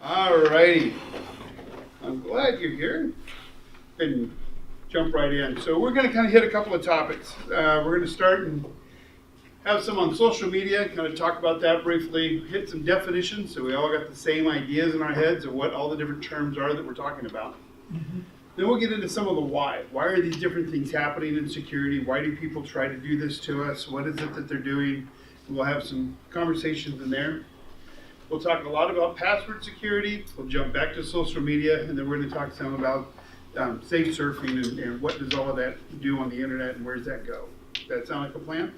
All righty. I'm glad you're here. And jump right in. So we're going to kind of hit a couple of topics. We're going to start and have some on social media, kind of talk about that briefly, hit some definitions so we all got the same ideas in our heads of what all the different terms are that we're talking about. Then we'll get into some of the why. Why are these different things happening in security? Why do people try to do this to us? What is it that they're doing? We'll have some conversations in there. We'll talk a lot about password security. We'll jump back to social media, and then we're going to talk some about safe surfing and what does all of that do on the internet and where does that go. Does that sound like a plan?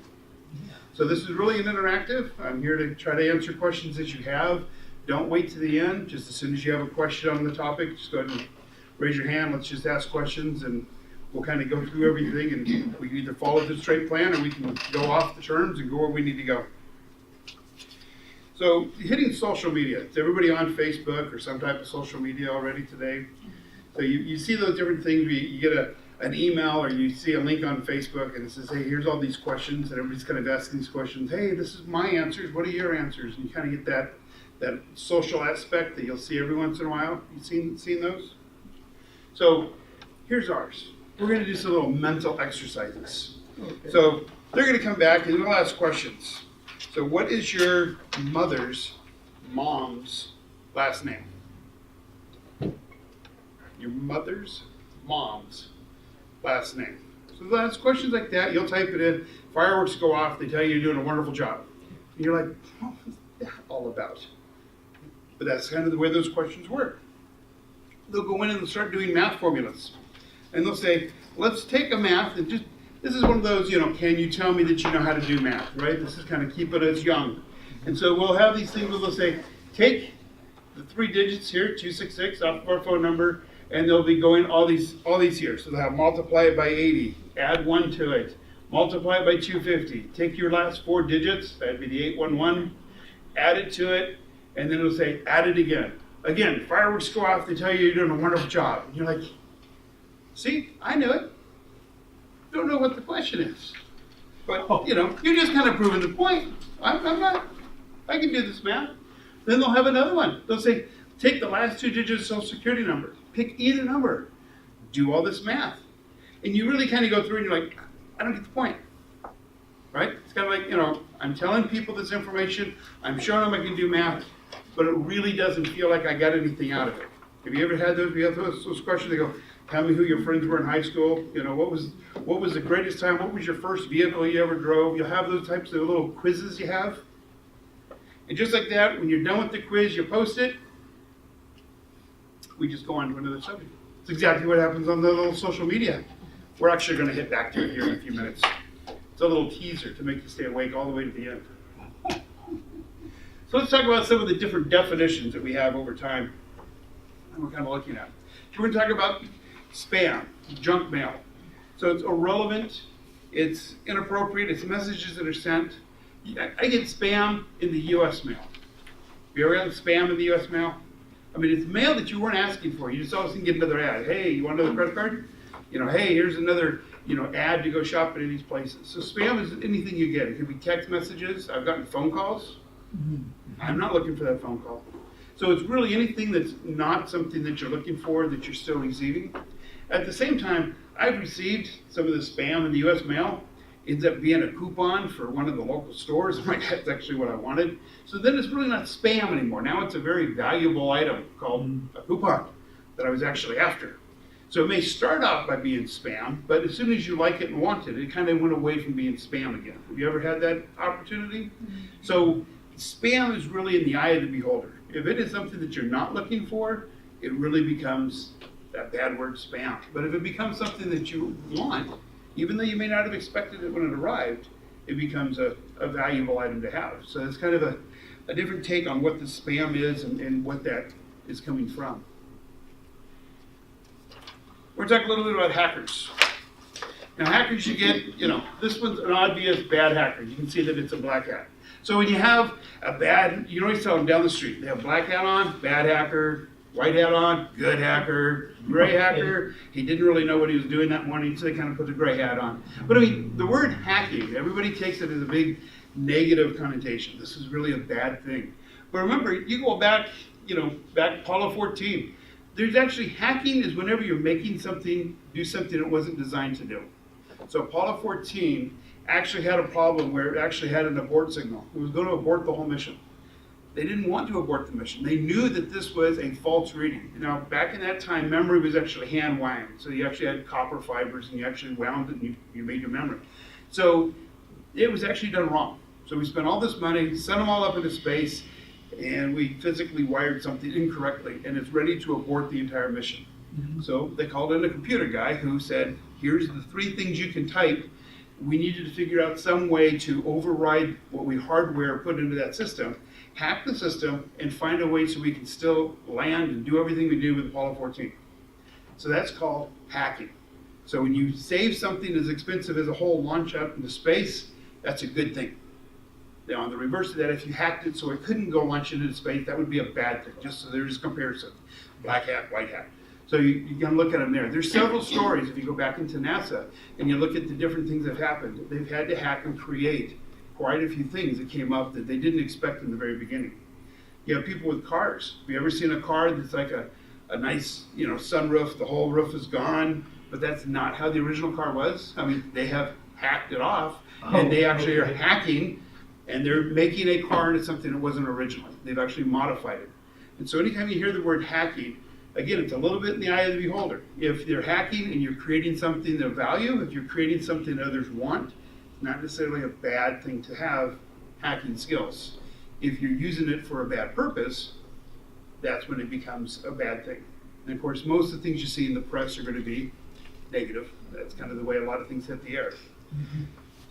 So this is really an interactive. I'm here to try to answer questions that you have. Don't wait to the end. Just as soon as you have a question on the topic, just go ahead and raise your hand. Let's just ask questions, and we'll kind of go through everything, and we can either follow the straight plan or we can go off the terms and go where we need to go. So hitting social media. Is everybody on Facebook or some type of social media already today? So you see those different things. You get an email or you see a link on Facebook and it says, hey, here's all these questions, and everybody's kind of asking these questions. Hey, this is my answers. What are your answers? And you kind of get that social aspect that you'll see every once in a while. You seen those? So here's ours. We're going to do some little mental exercises. Okay. So they're going to come back and they'll ask questions. So what is your mom's last name? Your mother's mom's last name. So they'll ask questions like that. You'll type it in. Fireworks go off. They tell you you're doing a wonderful job. And you're like, what is that all about? But that's kind of the way those questions work. They'll go in and they'll start doing math formulas. And they'll say, let's take a math and this is one of those, can you tell me that you know how to do math, right? This is kind of keep it as young. And so we'll have these things where they'll say, take the 3 digits here, 266, off of our phone number, and they'll be going all these here. So they'll have multiply it by 80, add 1 to it, multiply it by 250, take your last 4 digits, that'd be the 811, add it to it, and then it'll say, add it again. Again, fireworks go off, they tell you you're doing a wonderful job. And you're like, see, I knew it. Don't know what the question is. But, you're just kind of proving the point. I can do this math. Then they'll have another one. They'll say, take the last 2 digits of social security number. Pick either number. Do all this math. And you really kind of go through and you're like, I don't get the point. Right? It's kind of like, I'm telling people this information. I'm showing them I can do math. But it really doesn't feel like I got anything out of it. Have you ever had those questions? They go, tell me who your friends were in high school. What was the greatest time? What was your first vehicle you ever drove? You'll have those types of little quizzes you have. And just like that, when you're done with the quiz, you post it. We just go on to another subject. It's exactly what happens on the little social media. We're actually going to hit back to it here in a few minutes. It's a little teaser to make you stay awake all the way to the end. So let's talk about some of the different definitions that we have over time and we're kind of looking at. So we're going to talk about spam, junk mail. So it's irrelevant, it's inappropriate, it's messages that are sent. I get spam in the U.S. mail. Have you ever had spam in the U.S. mail? I mean, it's mail that you weren't asking for. You just all of a sudden get another ad. Hey, you want another credit card? Hey, here's another, ad to go shopping in these places. So spam is anything you get. It could be text messages. I've gotten phone calls. I'm not looking for that phone call. So it's really anything that's not something that you're looking for that you're still receiving. At the same time, I've received some of the spam in the U.S. mail. Ends up being a coupon for one of the local stores. That's actually what I wanted. So then it's really not spam anymore. Now it's a very valuable item called a coupon that I was actually after. So it may start off by being spam, but as soon as you like it and want it, it kind of went away from being spam again. Have you ever had that opportunity? So spam is really in the eye of the beholder. If it is something that you're not looking for, it really becomes that bad word spam. But if it becomes something that you want, even though you may not have expected it when it arrived, it becomes a valuable item to have. So it's kind of a different take on what the spam is and what that is coming from. We're going to talk a little bit about hackers. Now hackers you get, this one's an obvious bad hacker. You can see that it's a black hat. So when you have a bad, you always tell them down the street, they have black hat on, bad hacker, white hat on, good hacker, gray hacker. He didn't really know what he was doing that morning, so they kind of put the gray hat on. But I mean, the word hacking, everybody takes it as a big negative connotation. This is really a bad thing. But remember, you go back back Apollo 14. There's actually, hacking is whenever you're making something, do something it wasn't designed to do. So Apollo 14 actually had a problem where it actually had an abort signal. It was going to abort the whole mission. They didn't want to abort the mission. They knew that this was a false reading. Now, back in that time, memory was actually hand wound. So you actually had copper fibers and you actually wound it and you made your memory. So it was actually done wrong. So we spent all this money, sent them all up into space, and we physically wired something incorrectly, and it's ready to abort the entire mission. Mm-hmm. So they called in a computer guy who said, here's the 3 things you can type. We needed to figure out some way to override what we hardware put into that system, hack the system, and find a way so we can still land and do everything we do with Apollo 14. So that's called hacking. So when you save something as expensive as a whole launch out into space, that's a good thing. Now, on the reverse of that, if you hacked it so it couldn't go launch into space, that would be a bad thing, just so there's a comparison. Black hat, white hat. So you can look at them there. There's several stories, if you go back into NASA, and you look at the different things that have happened. They've had to hack and create quite a few things that came up that they didn't expect in the very beginning. You have people with cars. Have you ever seen a car that's like a nice, sunroof, the whole roof is gone, but that's not how the original car was? I mean, they have hacked it off, and they actually are hacking, and they're making a car into something that wasn't originally. They've actually modified it. And so anytime you hear the word hacking, again, it's a little bit in the eye of the beholder. If they're hacking and you're creating something of value, if you're creating something others want, it's not necessarily a bad thing to have hacking skills. If you're using it for a bad purpose, that's when it becomes a bad thing. And of course, most of the things you see in the press are going to be negative. That's kind of the way a lot of things hit the air. Mm-hmm.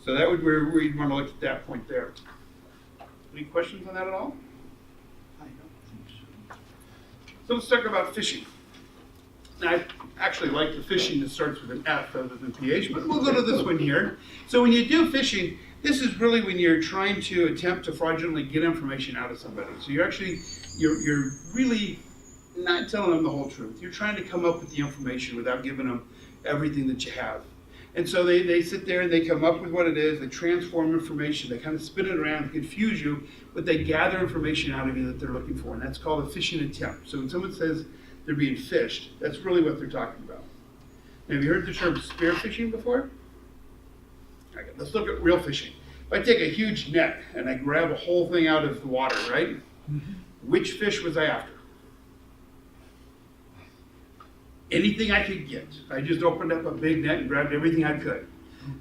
So that would be where we'd want to look at that point there. Any questions on that at all? I don't think so. So let's talk about phishing. Now, I actually like the phishing that starts with an F other than PH, but we'll go to this one here. So when you do phishing, this is really when you're trying to attempt to fraudulently get information out of somebody. So you're really not telling them the whole truth. You're trying to come up with the information without giving them everything that you have. And so they sit there and they come up with what it is, they transform information, they kind of spin it around, confuse you, but they gather information out of you that they're looking for, and that's called a phishing attempt. So when someone says they're being phished, that's really what they're talking about. Now, have you heard the term spear phishing before? Okay, let's look at real phishing. If I take a huge net and I grab a whole thing out of the water, right? Mm-hmm. Which fish was I after? Anything I could get. I just opened up a big net and grabbed everything I could.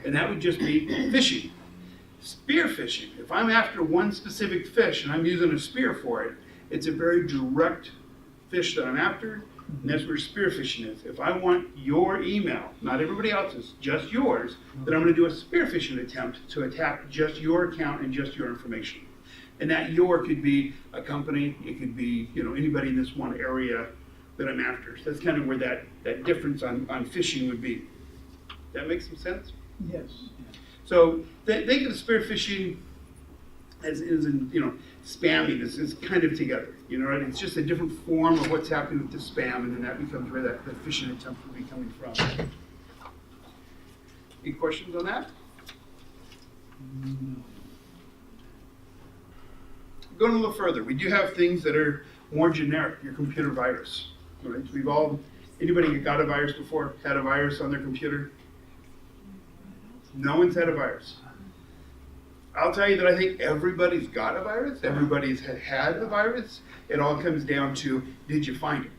And that would just be fishing. Spear fishing, if I'm after one specific fish and I'm using a spear for it, it's a very direct fish that I'm after, and that's where spear fishing is. If I want your email, not everybody else's, just yours, then I'm going to do a spear phishing attempt to attack just your account and just your information. And that your could be a company, it could be anybody in this one area that I'm after. So that's kind of where that difference on phishing would be. That makes some sense? Yes. So think of the spear phishing as in, spamming is kind of together. Right? It's just a different form of what's happening with the spam, and then that becomes where that phishing attempt would be coming from. Any questions on that? No. Going a little further, we do have things that are more generic, your computer virus. Right? Anybody that got a virus before, had a virus on their computer? No one's had a virus. I'll tell you that I think everybody's got a virus, everybody's had a virus. It all comes down to, did you find it?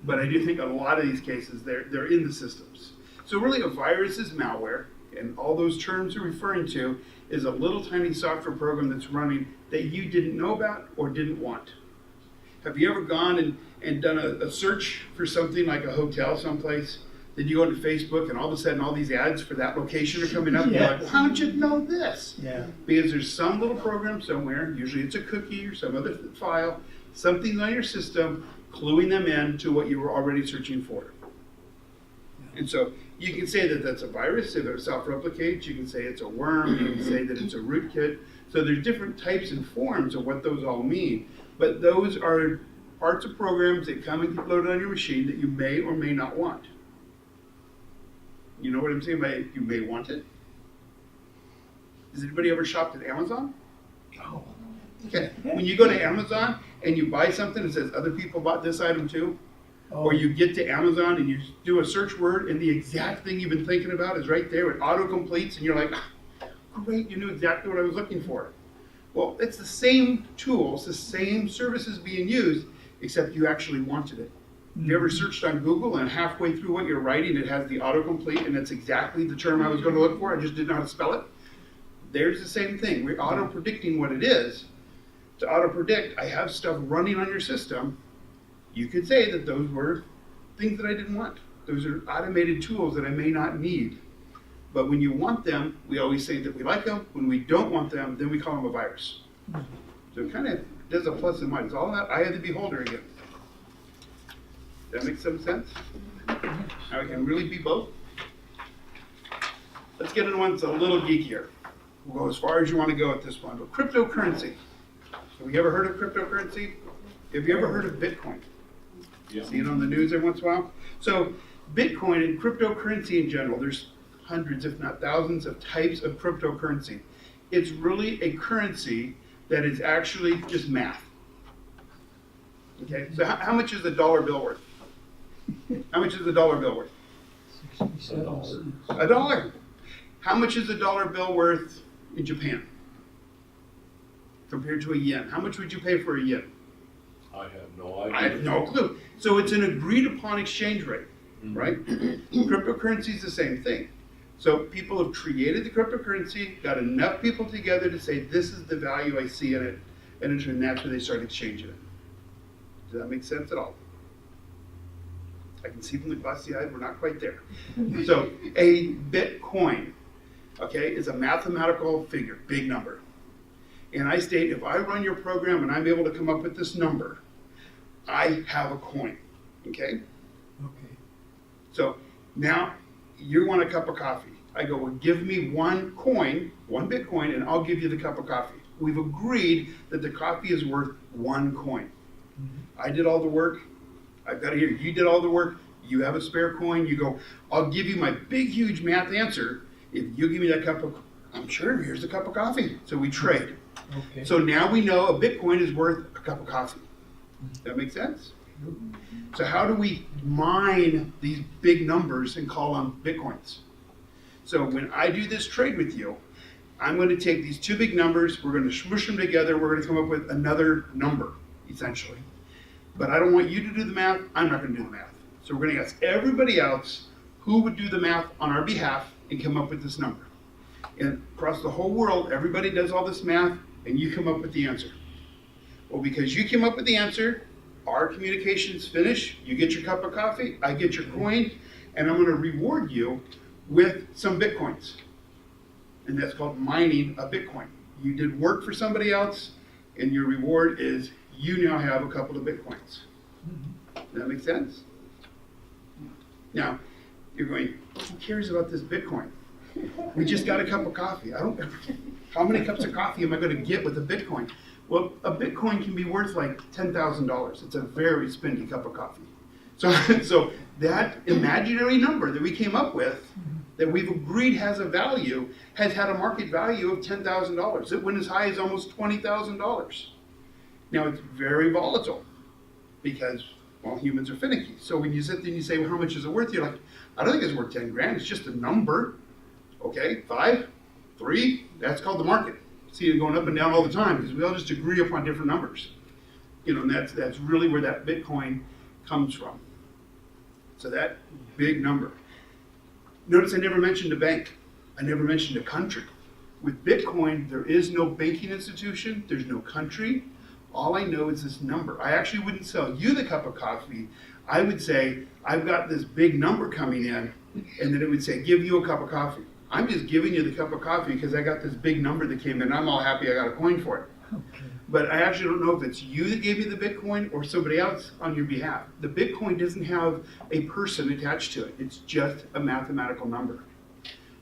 But I do think a lot of these cases, they're in the systems. So really a virus is malware, and all those terms you're referring to is a little tiny software program that's running that you didn't know about or didn't want. Have you ever gone and done a search for something like a hotel someplace? Then you go into Facebook and all of a sudden all these ads for that location are coming up. And you're like, well, how did you know this? Yeah. Because there's some little program somewhere, usually it's a cookie or some other file, something's on your system cluing them in to what you were already searching for. Yeah. And so you can say that that's a virus if it self-replicates. You can say it's a worm. You can say that it's a rootkit. So there's different types and forms of what those all mean. But those are parts of programs that come and get loaded on your machine that you may or may not want. You know what I'm saying by you may want it? Has anybody ever shopped at Amazon? Oh. Okay. When you go to Amazon and you buy something that says other people bought this item too, or you get to Amazon and you do a search word and the exact thing you've been thinking about is right there, it auto-completes and you're like, "Ah, great, you knew exactly what I was looking for." Well, it's the same tools, the same services being used, except you actually wanted it. Have you ever searched on Google and halfway through what you're writing, it has the autocomplete and it's exactly the term I was going to look for, I just didn't know how to spell it? There's the same thing. We're auto-predicting what it is. To auto-predict, I have stuff running on your system. You could say that those were things that I didn't want. Those are automated tools that I may not need. But when you want them, we always say that we like them. When we don't want them, then we call them a virus. So it kind of does a plus and minus. It's all in that eye of the beholder again. That makes some sense? Now it can really be both. Let's get into one that's a little geekier. We'll go as far as you want to go at this one. But cryptocurrency. Have you ever heard of cryptocurrency? Have you ever heard of Bitcoin? Yeah. See it on the news every once in a while? So Bitcoin and cryptocurrency in general, there's hundreds, if not thousands, of types of cryptocurrency. It's really a currency that is actually just math. Okay, so how much is a dollar bill worth? How much is a dollar bill worth? $67. $1. How much is a dollar bill worth in Japan compared to a yen? How much would you pay for a yen? I have no idea. I have no clue. So it's an agreed upon exchange rate, right? Cryptocurrency is the same thing. So people have created the cryptocurrency, got enough people together to say, this is the value I see in it, and that's where they start exchanging it. Does that make sense at all? I can see from the glassy eyed, we're not quite there. So a Bitcoin, okay, is a mathematical figure, big number. And I state, if I run your program and I'm able to come up with this number, I have a coin, okay? Okay. So now you want a cup of coffee. I go, well, give me one coin, one Bitcoin, and I'll give you the cup of coffee. We've agreed that the coffee is worth one coin. I did all the work. I've got it here. You did all the work. You have a spare coin. You go, I'll give you my big, huge math answer if you give me that cup of, I'm sure, here's the cup of coffee. So we trade. Okay. So now we know a Bitcoin is worth a cup of coffee. That make sense? So how do we mine these big numbers and call them Bitcoins? So when I do this trade with you, I'm going to take these two big numbers, we're going to smush them together, we're going to come up with another number, essentially. But I don't want you to do the math, I'm not going to do the math. So we're going to ask everybody else who would do the math on our behalf and come up with this number. And across the whole world, everybody does all this math, and you come up with the answer. Well, because you came up with the answer, our communication's finished, you get your cup of coffee, I get your coin, and I'm going to reward you with some Bitcoins. And that's called mining a Bitcoin. You did work for somebody else, and your reward is you now have a couple of Bitcoins. Does that make sense? Now, you're going, who cares about this Bitcoin? We just got a cup of coffee. How many cups of coffee am I going to get with a Bitcoin? Well, a Bitcoin can be worth like $10,000. It's a very spendy cup of coffee. So that imaginary number that we came up with, that we've agreed has a value, has had a market value of $10,000. It went as high as almost $20,000. Now it's very volatile because, well, humans are finicky. So when you sit there and you say, well, how much is it worth? You're like, I don't think it's worth 10 grand. It's just a number. Okay, 5, 3, that's called the market. See it going up and down all the time because we all just agree upon different numbers. You know, and that's really where that Bitcoin comes from. So that big number. Notice I never mentioned a bank. I never mentioned a country. With Bitcoin, there is no banking institution. There's no country. All I know is this number. I actually wouldn't sell you the cup of coffee. I would say, I've got this big number coming in, and then it would say, give you a cup of coffee. I'm just giving you the cup of coffee because I got this big number that came in. I'm all happy I got a coin for it. Okay. But I actually don't know if it's you that gave me the Bitcoin or somebody else on your behalf. The Bitcoin doesn't have a person attached to it. It's just a mathematical number,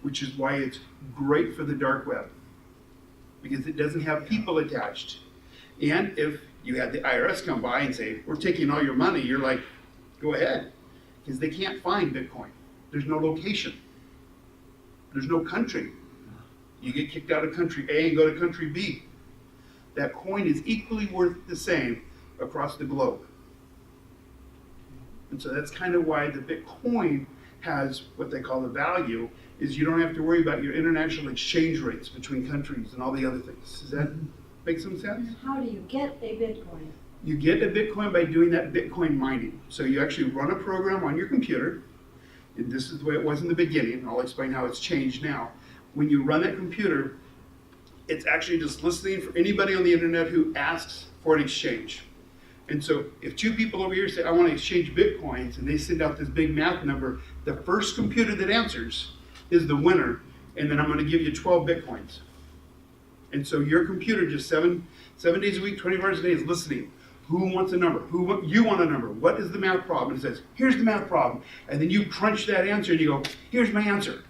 which is why it's great for the dark web, because it doesn't have people attached. And if you had the IRS come by and say, we're taking all your money, you're like, go ahead, because they can't find Bitcoin. There's no location. There's no country. You get kicked out of country A and go to country B. that coin is equally worth the same across the globe. And so that's kind of why the Bitcoin has what they call the value, is you don't have to worry about your international exchange rates between countries and all the other things. Does that make some sense? How do you get a Bitcoin? You get a Bitcoin by doing that Bitcoin mining. So you actually run a program on your computer, and this is the way it was in the beginning. I'll explain how it's changed now. When you run that computer, it's actually just listening for anybody on the internet who asks for an exchange. And so if two people over here say, I want to exchange Bitcoins, and they send out this big math number, the first computer that answers is the winner, and then I'm going to give you 12 Bitcoins. And so your computer just seven days a week, 20 hours a day is listening. Who wants a number? You want a number. What is the math problem? And it says, here's the math problem. And then you crunch that answer and you go, here's my answer.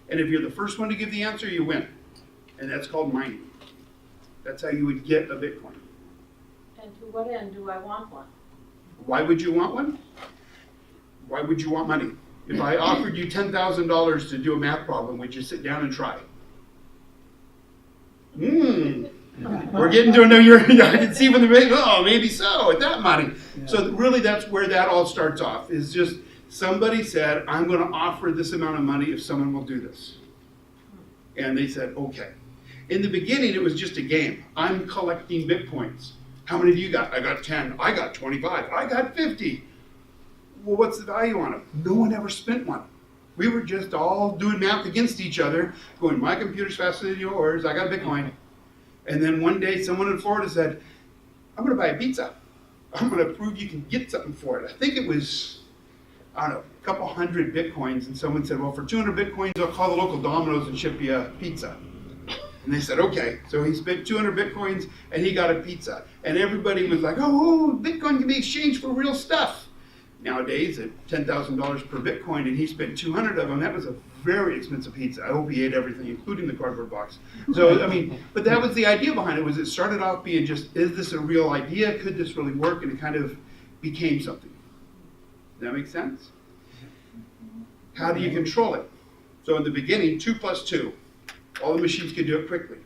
And if you're the first one to give the answer, you win. And that's called mining. That's how you would get a Bitcoin. And to what end do I want one? Why would you want one? Why would you want money? If I offered you $10,000 to do a math problem, would you sit down and try? We're getting to know your, I can see when the maybe so, at that money. Yeah. So really that's where that all starts off, is just somebody said, I'm going to offer this amount of money if someone will do this. And they said, okay. In the beginning, it was just a game. I'm collecting Bitcoins. How many do you got? I got 10. I got 25. I got 50. Well, what's the value on them? No one ever spent one. We were just all doing math against each other, going, my computer's faster than yours. I got Bitcoin. And then one day, someone in Florida said, I'm going to buy a pizza. I'm going to prove you can get something for it. I think it was, I don't know, a couple hundred Bitcoins. And someone said, well, for 200 Bitcoins, I'll call the local Domino's and ship you a pizza. And they said, okay. So he spent 200 Bitcoins and he got a pizza. And everybody was like, oh, Bitcoin can be exchanged for real stuff. Nowadays, at $10,000 per Bitcoin, and he spent 200 of them, that was a very expensive pizza. I hope he ate everything, including the cardboard box. So, I mean, but that was the idea behind it, was it started off being just, is this a real idea? Could this really work? And it kind of became something. Does that make sense? How do you control it? So in the beginning, 2 plus 2. All the machines could do it quickly.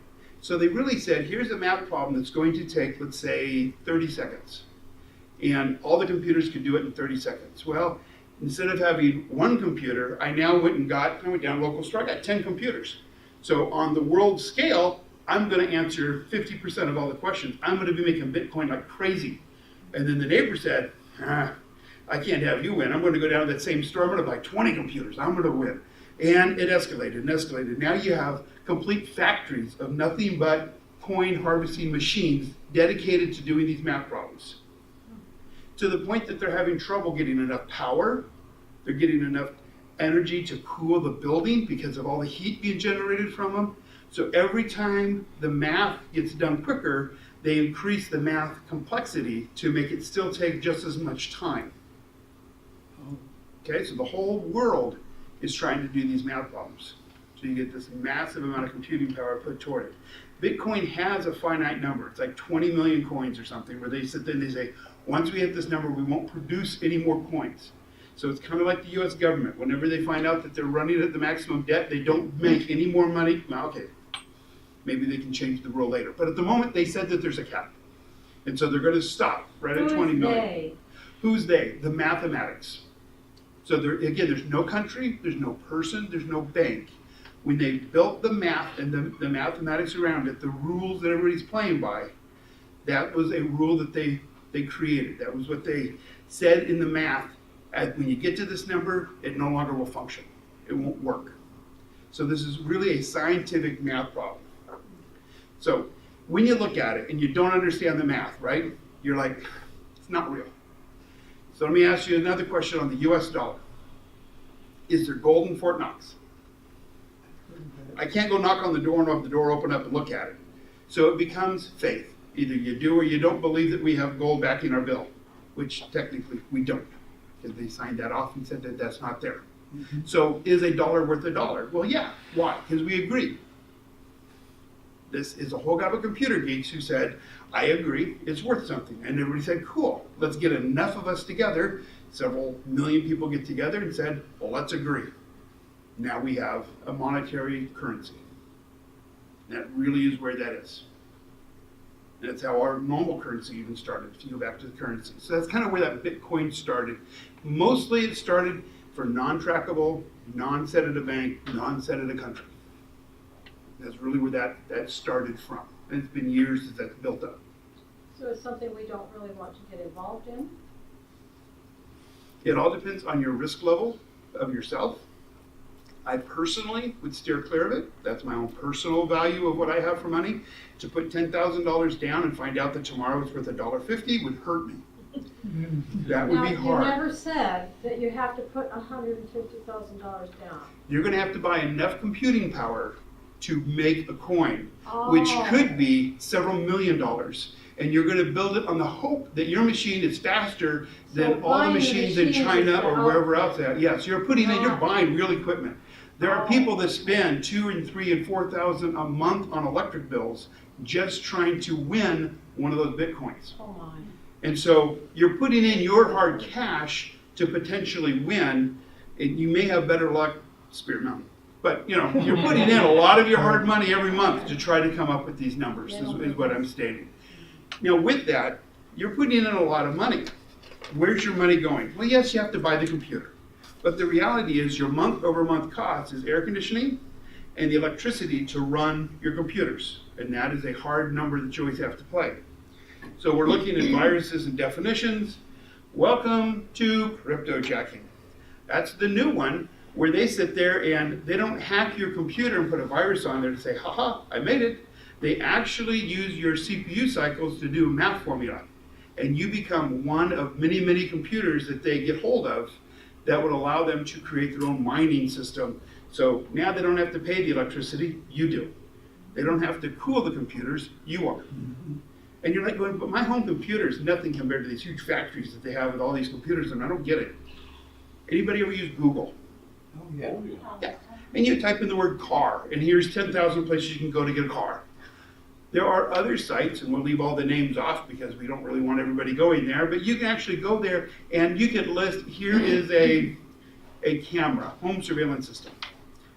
So they really said, here's a math problem that's going to take, let's say, 30 seconds. And all the computers could do it in 30 seconds. Well, instead of having one computer, I went down to a local store, I got 10 computers. So on the world scale, I'm going to answer 50% of all the questions. I'm going to be making Bitcoin like crazy. And then the neighbor said, I can't have you win. I'm going to go down to that same store. I'm going to buy 20 computers. I'm going to win. And it escalated and escalated. Now you have complete factories of nothing but coin harvesting machines dedicated to doing these math problems. To the point that they're having trouble getting enough power. They're getting enough energy to cool the building because of all the heat being generated from them. So every time the math gets done quicker, they increase the math complexity to make it still take just as much time. Okay, so the whole world is trying to do these math problems. So you get this massive amount of computing power put toward it. Bitcoin has a finite number. It's like 20 million coins or something, where they sit there and they say, once we hit this number, we won't produce any more coins. So it's kind of like the U.S. government. Whenever they find out that they're running at the maximum debt, they don't make any more money. Well, okay, maybe they can change the rule later. But at the moment, they said that there's a cap. And so they're going to stop right at 20 million. They? Who's they? The mathematics. So again, there's no country, there's no person, there's no bank. When they built the math and the mathematics around it, the rules that everybody's playing by, that was a rule that they created. That was what they said in the math. When you get to this number, it no longer will function. It won't work. So this is really a scientific math problem. So when you look at it and you don't understand the math, right? You're like, it's not real. So let me ask you another question on the US dollar. Is there gold in Fort Knox? I can't go knock on the door and have the door open up and look at it. So it becomes faith. Either you do or you don't believe that we have gold backing our bill, which technically we don't, because they signed that off and said that that's not there. Mm-hmm. So is a dollar worth a dollar? Well, yeah. Why? Because we agree. This is a whole group of computer geeks who said, I agree, it's worth something. And everybody said, cool, let's get enough of us together. Several million people get together and said, well, let's agree. Now we have a monetary currency. That really is where that is. That's how our normal currency even started, if you go back to the currency. So that's kind of where that Bitcoin started. Mostly it started for non-trackable, non-set at a bank, non-set at a country. That's really where that started from. And it's been years since that's built up. So it's something we don't really want to get involved in? It all depends on your risk level of yourself. I personally would steer clear of it. That's my own personal value of what I have for money. To put $10,000 down and find out that tomorrow it's worth $1.50 would hurt me. That would be hard. Now, you never said that you have to put $150,000 down. You're going to have to buy enough computing power to make a coin, which Oh. could be several $1 million. And you're going to build it on the hope that your machine is faster than So all the buying the machines in machines China is or the wherever else outfit. at. Yes, you're you're Not- buying real equipment. There are Oh. people that spend $2,000 and $3,000 and $4,000 a month on electric bills just trying to win one of those Bitcoins. Oh my. And so you're putting in your hard cash to potentially win, and you may have better luck, Spirit Mountain. But you're putting in a lot of your hard money every month to try to come up with these numbers, is what I'm stating. Now with that, you're putting in a lot of money. Where's your money going? Well, yes, you have to buy the computer. But the reality is your month over month cost is air conditioning and the electricity to run your computers. And that is a hard number that you always have to play. So we're looking at viruses and definitions. Welcome to Cryptojacking. That's the new one where they sit there and they don't hack your computer and put a virus on there to say, haha, I made it. They actually use your CPU cycles to do a math formula. And you become one of many, many computers that they get hold of that would allow them to create their own mining system. So now they don't have to pay the electricity, you do. They don't have to cool the computers, you are. And you're like going, but my home computer is nothing compared to these huge factories that they have with all these computers, and I don't get it. Anybody ever use Google? Oh, yeah. Oh, yeah. Yeah. And you type in the word car, and here's 10,000 places you can go to get a car. There are other sites, and we'll leave all the names off because we don't really want everybody going there, but you can actually go there and you can list, here is a camera, home surveillance system.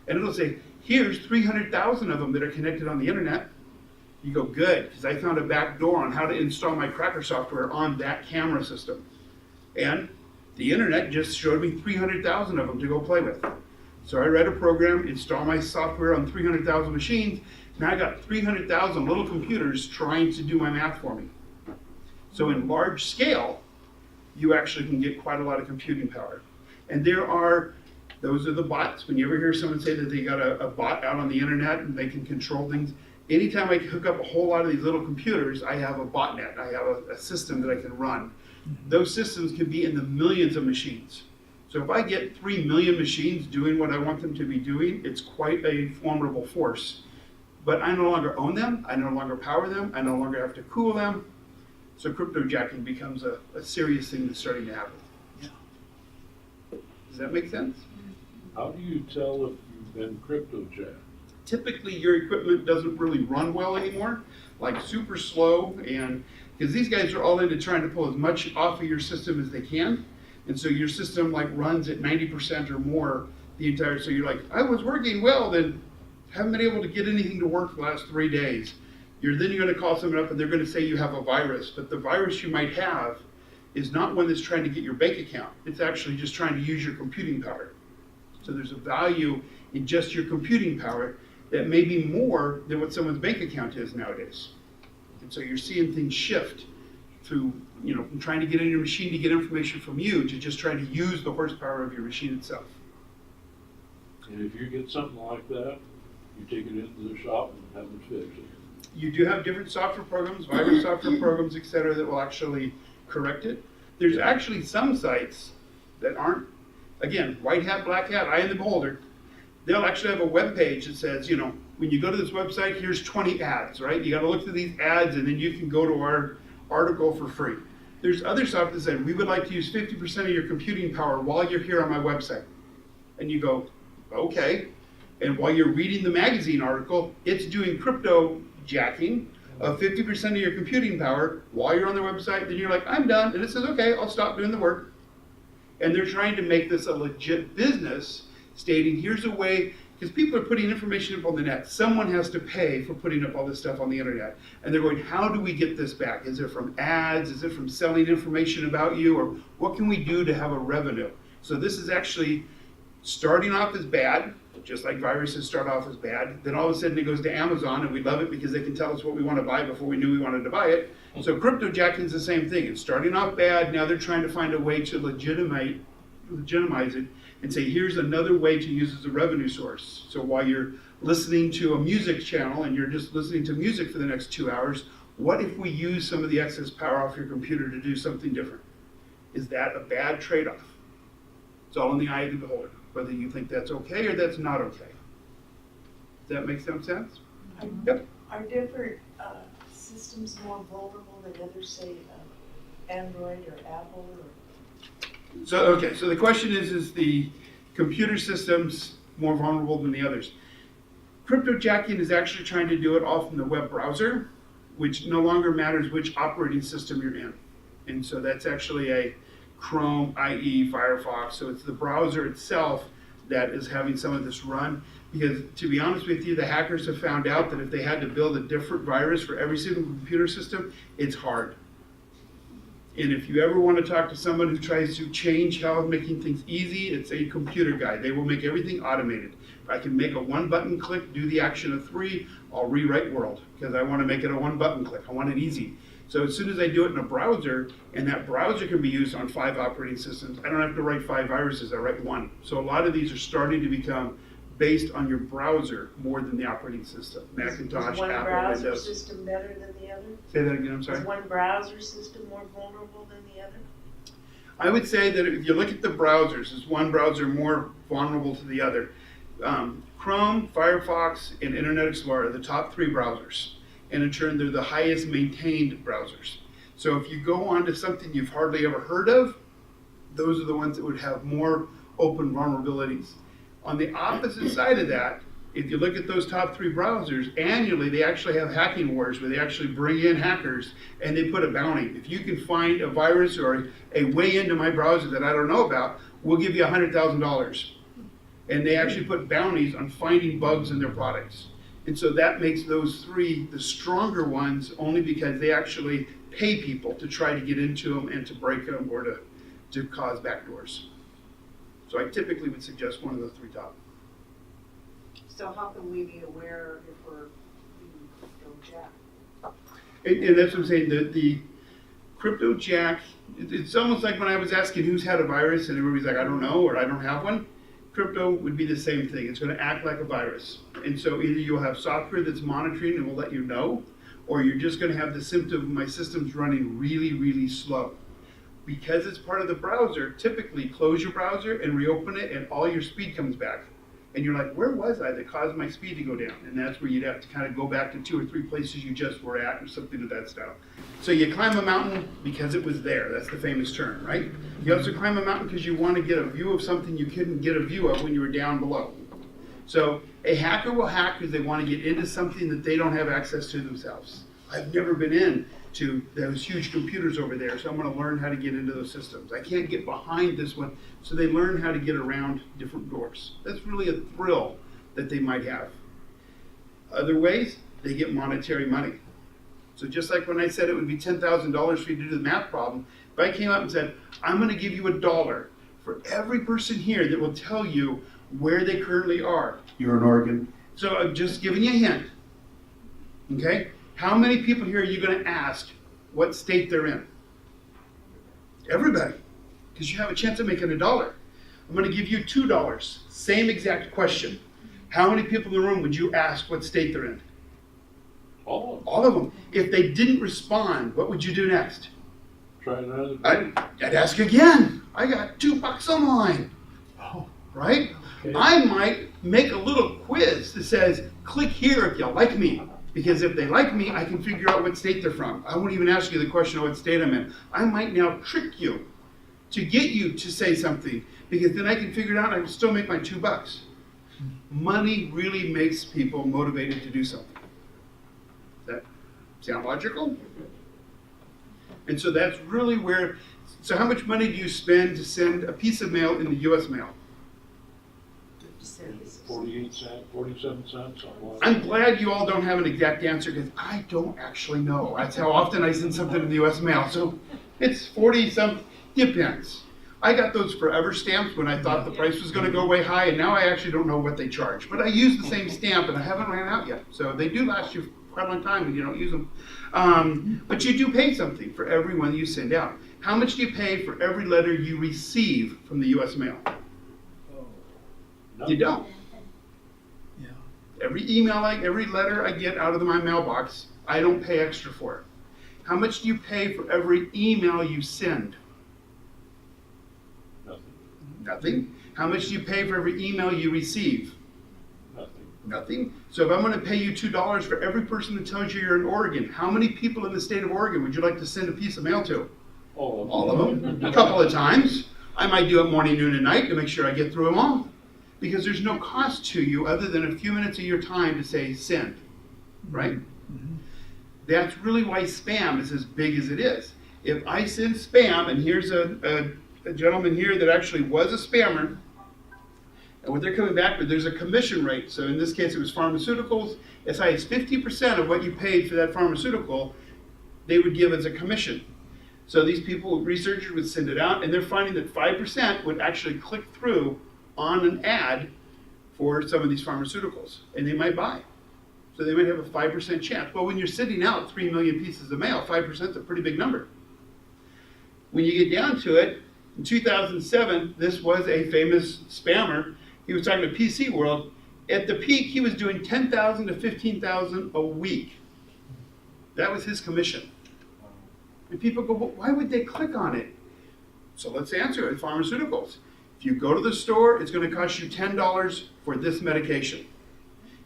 And it'll say, here's 300,000 of them that are connected on the internet. You go, good, because I found a back door on how to install my cracker software on that camera system. And the internet just showed me 300,000 of them to go play with. So I read a program, install my software on 300,000 machines. Now I got 300,000 little computers trying to do my math for me. So in large scale, you actually can get quite a lot of computing power. And those are the bots. When you ever hear someone say that they got a bot out on the internet and they can control things, anytime I hook up a whole lot of these little computers, I have a botnet. I have a system that I can run. Those systems can be in the millions of machines. So if I get 3 million machines doing what I want them to be doing, it's quite a formidable force. But I no longer own them, I no longer power them, I no longer have to cool them. So cryptojacking becomes a serious thing that's starting to happen. Does that make sense? How do you tell if you've been cryptojacked? Typically your equipment doesn't really run well anymore, like super slow, and because these guys are all into trying to pull as much off of your system as they can. And so your system like runs at 90% or more the entire, so you're like, I was working well, then haven't been able to get anything to work for the last 3 days. Then you're going to call someone up and they're going to say you have a virus, but the virus you might have is not one that's trying to get your bank account. It's actually just trying to use your computing power. So there's a value in just your computing power that may be more than what someone's bank account is nowadays. And so you're seeing things shift through, from trying to get in your machine to get information from you to just trying to use the horsepower of your machine itself. And if you get something like that, you take it into the shop and have them fix it. You do have different software programs, virus software programs, et cetera, that will actually correct it. There's actually some sites that aren't, again, white hat, black hat, eye in the beholder. They'll actually have a web page that says, when you go to this website, here's 20 ads, right? You got to look through these ads and then you can go to our article for free. There's other software that said, we would like to use 50% of your computing power while you're here on my website. And you go, okay. And while you're reading the magazine article, it's doing cryptojacking of 50% of your computing power while you're on their website. Then you're like, I'm done. And it says, okay, I'll stop doing the work. And they're trying to make this a legit business, stating here's a way Because people are putting information up on the net. Someone has to pay for putting up all this stuff on the internet. And they're going, how do we get this back? Is it from ads? Is it from selling information about you? Or what can we do to have a revenue? So this is actually starting off as bad, just like viruses start off as bad. Then all of a sudden it goes to Amazon, and we love it because they can tell us what we want to buy before we knew we wanted to buy it. So cryptojacking is the same thing. It's starting off bad. Now they're trying to find a way to legitimize it and say, here's another way to use as a revenue source. So while you're listening to a music channel and you're just listening to music for the next 2 hours, what if we use some of the excess power off your computer to do something different? Is that a bad trade-off? It's all in the eye of the beholder, whether you think that's okay or that's not okay. Does that make some sense? Yep. Are different systems more vulnerable than others, say Android or Apple? Or? So the question is the computer systems more vulnerable than the others? Cryptojacking is actually trying to do it all from the web browser, which no longer matters which operating system you're in. And so that's actually a Chrome, IE, Firefox. So it's the browser itself that is having some of this run. Because to be honest with you, the hackers have found out that if they had to build a different virus for every single computer system, it's hard. And if you ever want to talk to someone who tries to change how making things easy, it's a computer guy. They will make everything automated. If I can make a one button click, do the action of 3, I'll rewrite world because I want to make it a one button click. I want it easy. So as soon as I do it in a browser, and that browser can be used on 5 operating systems, I don't have to write 5 viruses, I write 1. So a lot of these are starting to become based on your browser more than the operating system. Macintosh, is one Apple, browser Windows. system better than the other? Say that again, I'm sorry. Is one browser system more vulnerable than the other? I would say that if you look at the browsers, is one browser more vulnerable to the other? Chrome, Firefox, and Internet Explorer are the top 3 browsers. And in turn, they're the highest maintained browsers. So if you go on to something you've hardly ever heard of, those are the ones that would have more open vulnerabilities. On the opposite side of that, if you look at those top 3 browsers, annually they actually have hacking wars where they actually bring in hackers and they put a bounty. If you can find a virus or a way into my browser that I don't know about, we'll give you $100,000. And they actually put bounties on finding bugs in their products. And so that makes those 3 the stronger ones only because they actually pay people to try to get into them and to break them or to cause backdoors. So I typically would suggest one of the 3 top. So how can we be aware if we're being cryptojacked? And that's what I'm saying, the cryptojack, it's almost like when I was asking who's had a virus and everybody's like, I don't know, or I don't have one. Crypto would be the same thing. It's going to act like a virus. And so either you'll have software that's monitoring and will let you know, or you're just going to have the symptom of my system's running really, really slow. Because it's part of the browser, typically close your browser and reopen it and all your speed comes back. And you're like, where was I that caused my speed to go down? And that's where you'd have to kind of go back to 2 or 3 places you just were at or something of that style. So you climb a mountain because it was there. That's the famous term, right? You also climb a mountain because you want to get a view of something you couldn't get a view of when you were down below. So a hacker will hack because they want to get into something that they don't have access to themselves. I've never been in to those huge computers over there, so I'm going to learn how to get into those systems. I can't get behind this one, so they learn how to get around different doors. That's really a thrill that they might have. Other ways, they get monetary money. So just like when I said it would be $10,000 for you to do the math problem, if I came up and said, I'm going to give you $1 for every person here that will tell you where they currently are. You're in Oregon. So I'm just giving you a hint. Okay? How many people here are you going to ask what state they're in? Everybody. Because you have a chance of making $1. I'm going to give you $2. Same exact question. How many people in the room would you ask what state they're in? All of them. All of them. If they didn't respond, what would you do next? Try another. I'd ask again. I got $2 on the line. Oh, Right? okay. I might make a little quiz that says, click here if you like me. Because if they like me, I can figure out what state they're from. I won't even ask you the question of what state I'm in. I might now trick you to get you to say something, because then I can figure it out and I can still make my $2. Money really makes people motivated to do something. Does that sound logical? And so that's really where, so how much money do you spend to send a piece of mail in the US mail? cents. 48 cents, 47 cents, something like that. I'm glad you all don't have an exact answer because I don't actually know. That's how often I send something in the U.S. mail. So it's 40 some, depends. I got those forever stamps when I thought the price was going to go way high, and now I actually don't know what they charge. But I use the same stamp, and I haven't ran out yet. So they do last you quite a long time when you don't use them. But you do pay something for every one you send out. How much do you pay for every letter you receive from the U.S. mail? No. You don't. Yeah. Every email, every letter I get out of my mailbox, I don't pay extra for it. How much do you pay for every email you send? Nothing, Nothing. How much do you pay for every email you receive? nothing. Nothing. So if I'm going to pay you $2 for every person that tells you you're in Oregon, how many people in the state of Oregon would you like to send a piece of mail to? All of them. A couple of times. I might do it morning, noon, and night to make sure I get through them all. Because there's no cost to you other than a few minutes of your time to say send, right? Mhm. That's really why spam is as big as it is. If I send spam, and here's a gentleman here that actually was a spammer, and what they're coming back with, there's a commission rate. So in this case, it was pharmaceuticals. As high as 50% of what you paid for that pharmaceutical, they would give as a commission. So these people, researchers would send it out, and they're finding that 5% would actually click through on an ad for some of these pharmaceuticals, and they might buy. So they might have a 5% chance. Well, when you're sending out 3 million pieces of mail, 5% is a pretty big number. When you get down to it, in 2007, this was a famous spammer. He was talking to PC World. At the peak, he was doing 10,000 to 15,000 a week. That was his commission. And people go, well, why would they click on it? So let's answer it. Pharmaceuticals. If you go to the store, it's going to cost you $10 for this medication.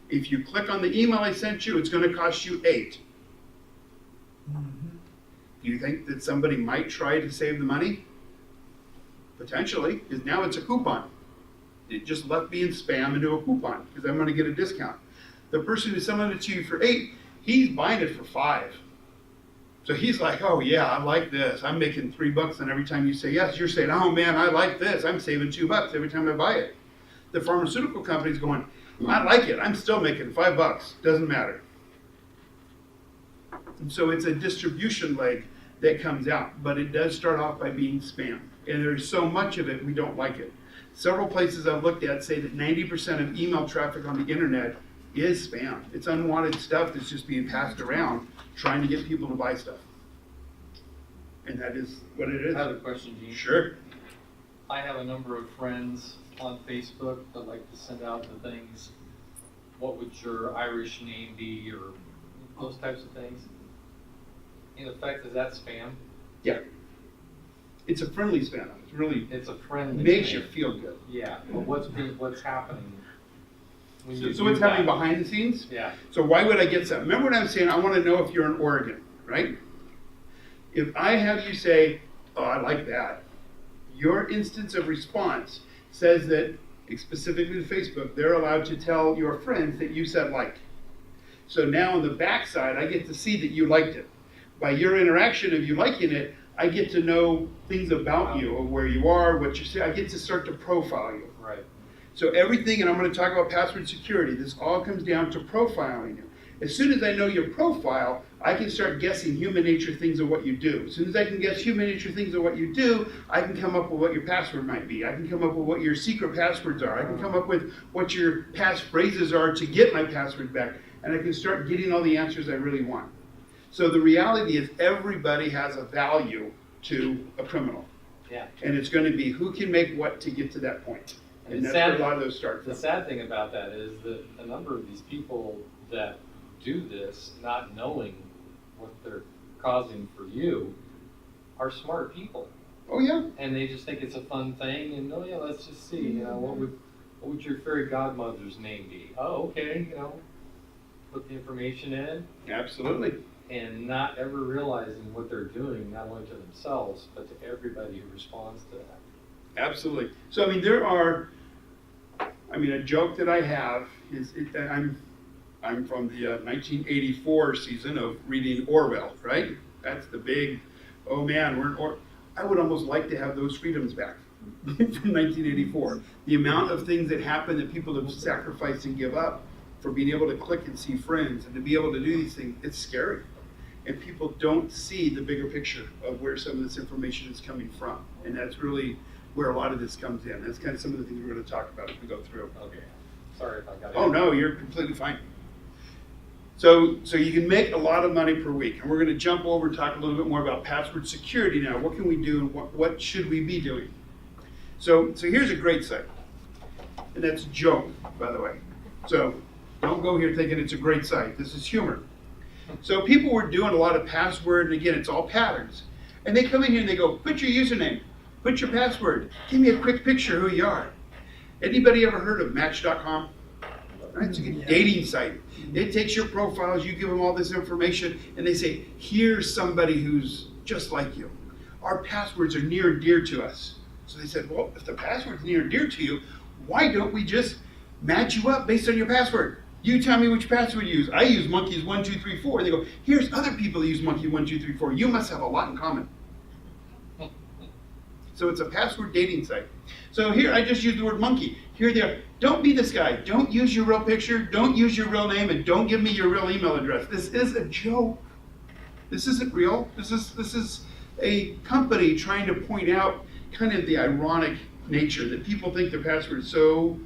If you click on the email I sent you, it's going to cost you $8. Mhm. Do you think that somebody might try to save the money? Potentially, because now it's a coupon. It just left being spam into a coupon because I'm going to get a discount. The person who's selling it to you for $8, he's buying it for $5. So he's like, oh yeah, I like this. I'm making $3 on every time you say yes. You're saying, oh man, I like this. I'm saving $2 every time I buy it. The pharmaceutical company's going, I like it. I'm still making $5. Doesn't matter. And so it's a distribution leg that comes out, but it does start off by being spam. And there's so much of it, we don't like it. Several places I've looked at say that 90% of email traffic on the internet is spam. It's unwanted stuff that's just being passed around, trying to get people to buy stuff. And that is what it is. I have a question, Gene. Sure. I have a number of friends on Facebook that like to send out the things, what would your Irish name be, or those types of things. In effect, is that spam? Yeah. It's a friendly spam. It's really, It's a friendly makes spam. you feel good. Yeah, but what's happening when you So do what's happening that? behind the scenes? Yeah, So why would I get some? Remember what I'm saying? I want to know if you're in Oregon, right? If I have you say, oh, I like that, your instance of response says that, specifically to Facebook, they're allowed to tell your friends that you said like. So now on the backside, I get to see that you liked it. By your interaction of you liking it, I get to know things about you, or where you are, what you say. I get to start to profile you. right. So everything, and I'm going to talk about password security, this all comes down to profiling you. As soon as I know your profile, I can start guessing human nature things of what you do. As soon as I can guess human nature things of what you do, I can come up with what your password might be. I can come up with what your secret passwords are. I can come up with what your passphrases are to get my password back. And I can start getting all the answers I really want. So the reality is everybody has a value to a criminal. Yeah. And it's going to be who can make what to get to that point. And that's where a lot of those start The from. sad thing about that is that a number of these people that do this, not knowing what they're causing for you, are smart people. Oh yeah. And they just think it's a fun thing, and oh yeah, let's just see, what would your fairy godmother's name be? Oh, okay, put the information in, Absolutely. and not ever realizing what they're doing, not only to themselves, but to everybody who responds to that. Absolutely. So there are, a joke that I have is, I'm from the 1984 season of reading Orwell, right? That's the big, oh man, I would almost like to have those freedoms back. from 1984. The amount of things that happen that people have sacrificed and give up for being able to click and see friends and to be able to do these things, it's scary. And people don't see the bigger picture of where some of this information is coming from. And that's really where a lot of this comes in. That's kind of some of the things we're going to talk about as we go through. Okay, sorry if I got it. Oh, no, you're completely fine. So you can make a lot of money per week. And we're going to jump over and talk a little bit more about password security now. What can we do and what should we be doing? So here's a great site. And that's a joke, by the way. So don't go here thinking it's a great site. This is humor. So people were doing a lot of password, and again, it's all patterns. And they come in here and they go, put your username, put your password, give me a quick picture of who you are. Anybody ever heard of Match.com? Right? It's a dating site. It takes your profiles, you give them all this information, and they say, here's somebody who's just like you. Our passwords are near and dear to us. So they said, well, if the password's near and dear to you, why don't we just match you up based on your password? You tell me which password you use. I use monkeys1234. They go, here's other people that use monkey1234. You must have a lot in common. So it's a password dating site. So here, I just used the word monkey. Here they are. Don't be this guy. Don't use your real picture. Don't use your real name. And don't give me your real email address. This is a joke. This isn't real. This is a company trying to point out kind of the ironic nature that people think their password is so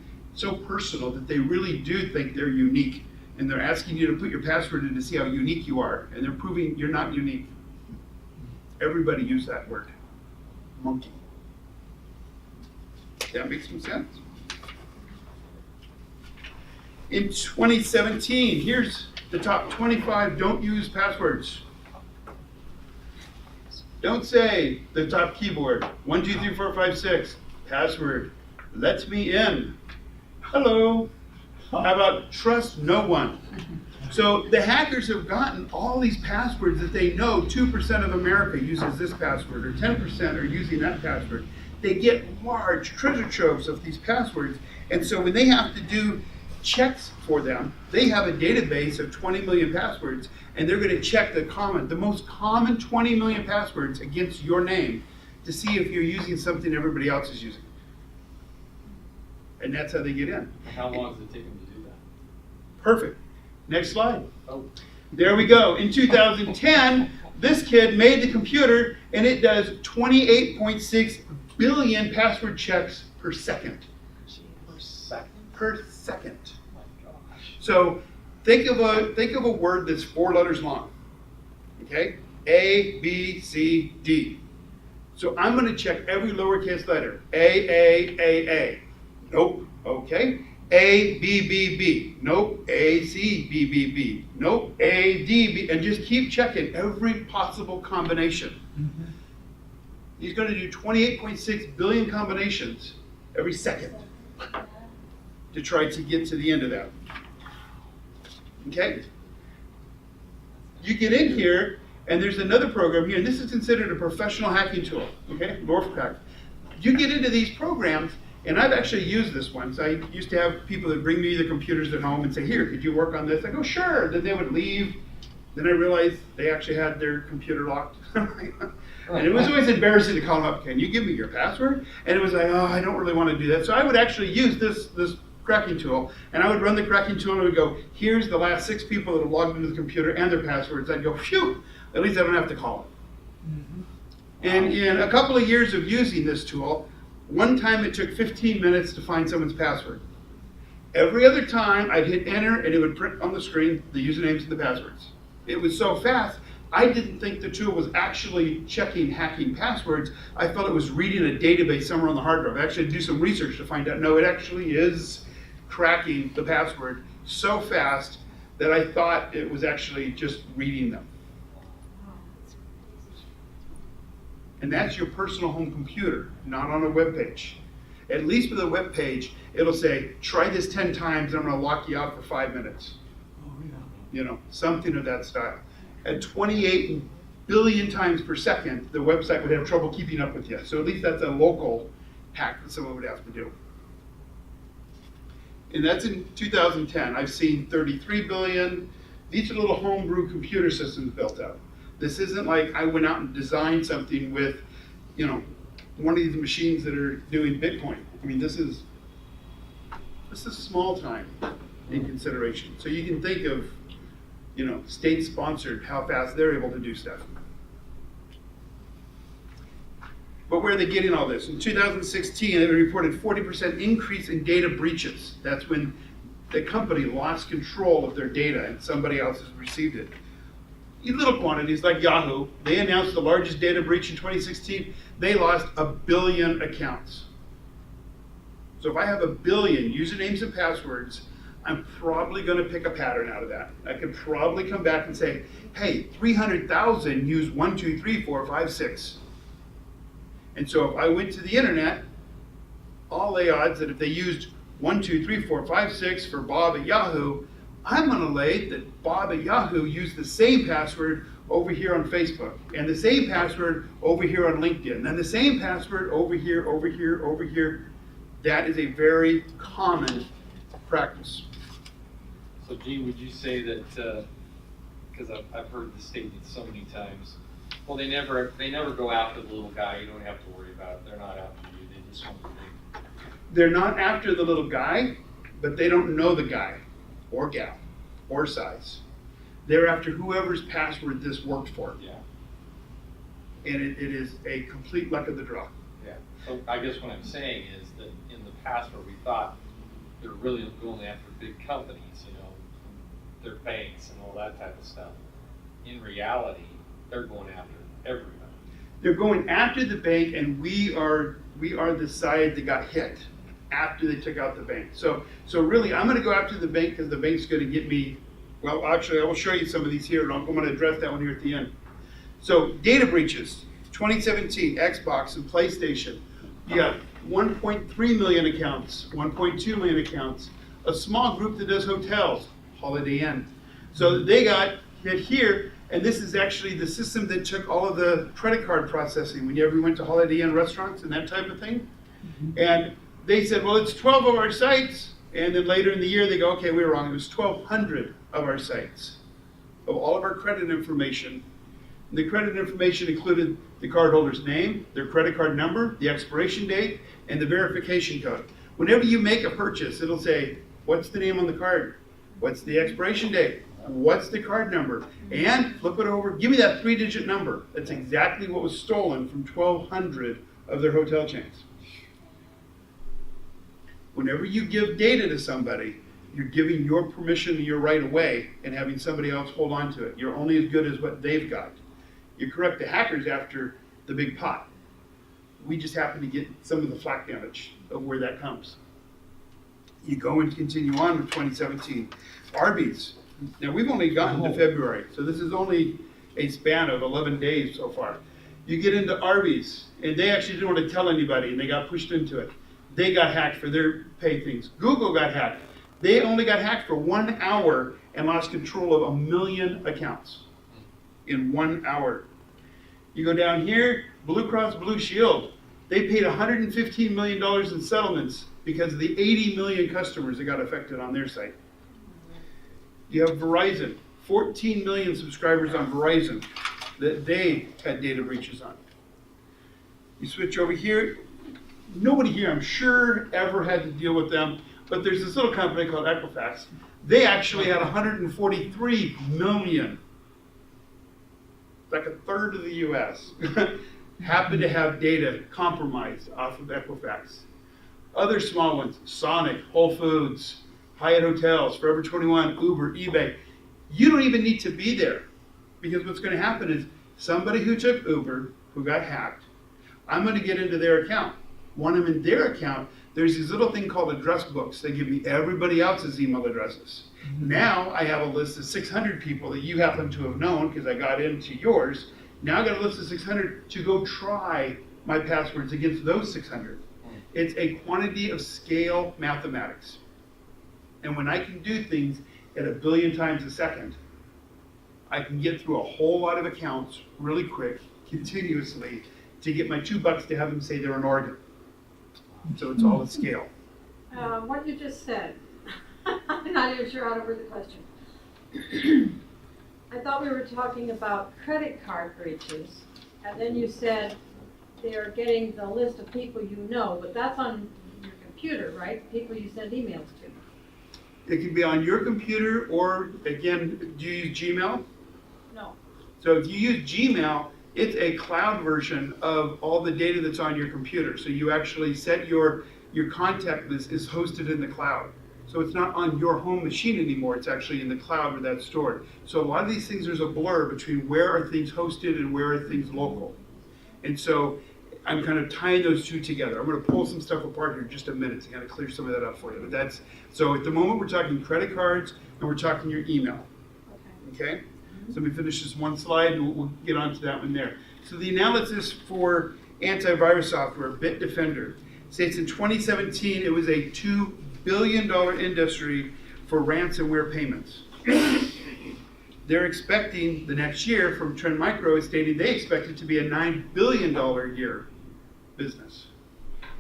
personal that they really do think they're unique. And they're asking you to put your password in to see how unique you are. And they're proving you're not unique. Everybody use that word. Monkey. That makes some sense. In 2017, here's the top 25 don't use passwords. Don't say the top keyboard, 1, 2, 3, 4, 5, 6, password, let me in. Hello. How about trust no one? So the hackers have gotten all these passwords that they know 2% of America uses this password, or 10% are using that password. They get large treasure troves of these passwords, and so when they have to do checks for them, they have a database of 20 million passwords, and they're going to check the most common 20 million passwords against your name to see if you're using something everybody else is using. And that's how they get in. How long does it take them to do that? Perfect. Next slide. Oh, There we go. In 2010, this kid made the computer, and it does 28.6 billion password checks per second. per second? Per second. Oh my gosh. So think of a word that's 4 letters long. Okay? A, B, C, D. So I'm going to check every lowercase letter. A. Nope. Okay. A, B, B, B. Nope. A, C, B, B, B. Nope. A, D, B. And just keep checking every possible combination. Mm-hmm. He's going to do 28.6 billion combinations every second to try to get to the end of that. Okay? You get in here, and there's another program here, and this is considered a professional hacking tool. Okay? Lorfcrack. You get into these programs, and I've actually used this one. So I used to have people that bring me the computers at home and say, here, could you work on this? I go, sure. Then they would leave. Then I realized they actually had their computer locked. And it was always embarrassing to call them up, can you give me your password? And it was like, oh, I don't really want to do that. So I would actually use this cracking tool, and I would run the cracking tool and I would go, here's the last 6 people that have logged into the computer and their passwords. I'd go, phew, at least I don't have to call them. Mm-hmm. And in a couple of years of using this tool, one time it took 15 minutes to find someone's password. Every other time I'd hit enter and it would print on the screen the usernames and the passwords. It was so fast, I didn't think the tool was actually checking hacking passwords. I felt it was reading a database somewhere on the hard drive. I actually did some research to find out, no, it actually is cracking the password so fast that I thought it was actually just reading them. And that's your personal home computer, not on a web page. At least with a web page, it'll say, try this 10 times and I'm going to lock you out for 5 minutes. Oh, yeah. You know, something of that style. At 28 billion times per second, the website would have trouble keeping up with you. So at least that's a local hack that someone would have to do. And that's in 2010. I've seen 33 billion. These are little homebrew computer systems built up. This isn't like I went out and designed something with, you know, one of these machines that are doing Bitcoin. I mean, this is small time in consideration. So you can think of, state-sponsored, how fast they're able to do stuff. But where are they getting all this? In 2016, they reported 40% increase in data breaches. That's when the company lost control of their data and somebody else has received it. In little quantities like Yahoo, they announced the largest data breach in 2016. They lost 1 billion accounts. So if I have 1 billion usernames and passwords, I'm probably going to pick a pattern out of that. I could probably come back and say, hey, 300,000 use 1, 2, 3, 4, 5, 6. And so if I went to the internet, all the odds that if they used 1, 2, 3, 4, 5, 6 for Bob at Yahoo, I'm going to lay that Bob at Yahoo used the same password over here on Facebook, and the same password over here on LinkedIn, and the same password over here, over here, over here. That is a very common practice. So Gene, would you say that, because I've heard this statement so many times, well, they never go after the little guy, you don't have to worry about it, they're not after you, they just want the big. They're not after the little guy, but they don't know the guy, or gal, or size. They're after whoever's password this worked for. Yeah. And it is a complete luck of the draw. Yeah. So I guess what I'm saying is that in the past where we thought they're really going after big companies, their banks and all that type of stuff, in reality, they're going after everybody. They're going after the bank, and we are the side that got hit after they took out the bank. So really, I'm going to go after the bank because the bank's going to get me. Well, actually, I will show you some of these here, and I'm going to address that one here at the end. So data breaches, 2017, Xbox and PlayStation. You got 1.3 million accounts, 1.2 million accounts. A small group that does hotels, Holiday Inn. So they got hit here, and this is actually the system that took all of the credit card processing when you ever went to Holiday Inn restaurants and that type of thing. And they said, well, it's 12 of our sites. And then later in the year, they go, okay, we were wrong. It was 1,200 of our sites, of all of our credit information. And the credit information included the cardholder's name, their credit card number, the expiration date, and the verification code. Whenever you make a purchase, it'll say, what's the name on the card? What's the expiration date? What's the card number? And flip it over, give me that 3-digit number. That's exactly what was stolen from 1,200 of their hotel chains. Whenever you give data to somebody, you're giving your permission and your right away and having somebody else hold on to it. You're only as good as what they've got. You're correct, the hackers after the big pot. We just happen to get some of the flak damage of where that comes. You go and continue on with 2017. Arby's. Now we've only gotten to February, so this is only a span of 11 days so far. You get into Arby's, and they actually didn't want to tell anybody, and they got pushed into it. They got hacked for their pay things. Google got hacked. They only got hacked for 1 hour and lost control of 1 million accounts in 1 hour. You go down here, Blue Cross Blue Shield. They paid $115 million in settlements because of the 80 million customers that got affected on their site. You have Verizon, 14 million subscribers on Verizon that they had data breaches on. You switch over here, nobody here, I'm sure, ever had to deal with them, but there's this little company called Equifax. They actually had 143 million, like a third of the US, happened to have data compromised off of Equifax. Other small ones, Sonic, Whole Foods, Hyatt Hotels, Forever 21, Uber, eBay. You don't even need to be there, because what's going to happen is somebody who took Uber, who got hacked, I'm going to get into their account. When I'm in their account, there's this little thing called address books. They give me everybody else's email addresses. Now I have a list of 600 people that you happen to have known because I got into yours. Now I got a list of 600 to go try my passwords against those 600. It's a quantity of scale mathematics. And when I can do things at 1 billion times a second, I can get through a whole lot of accounts really quick, continuously, to get my $2 to have them say they're in Oregon. So it's all at scale. What you just said, I'm not even sure how to word the question. I thought we were talking about credit card breaches, and then you said they're getting the list of people you know, but that's on your computer, right? People you send emails to. It can be on your computer, or again, do you use Gmail? No. So if you use Gmail, it's a cloud version of all the data that's on your computer. So you actually set your contact list is hosted in the cloud. So it's not on your home machine anymore, it's actually in the cloud where that's stored. So a lot of these things, there's a blur between where are things hosted and where are things local. And so I'm kind of tying those two together. I'm going to pull some stuff apart here in just a minute to kind of clear some of that up for you. But that's, so at the moment we're talking credit cards and we're talking your email. Okay? So let me finish this one slide and we'll get on to that one there. So the analysis for antivirus software, Bitdefender, states in 2017 it was a $2 billion industry for ransomware payments. They're expecting the next year, from Trend Micro, is stating they expect it to be a $9 billion a year business.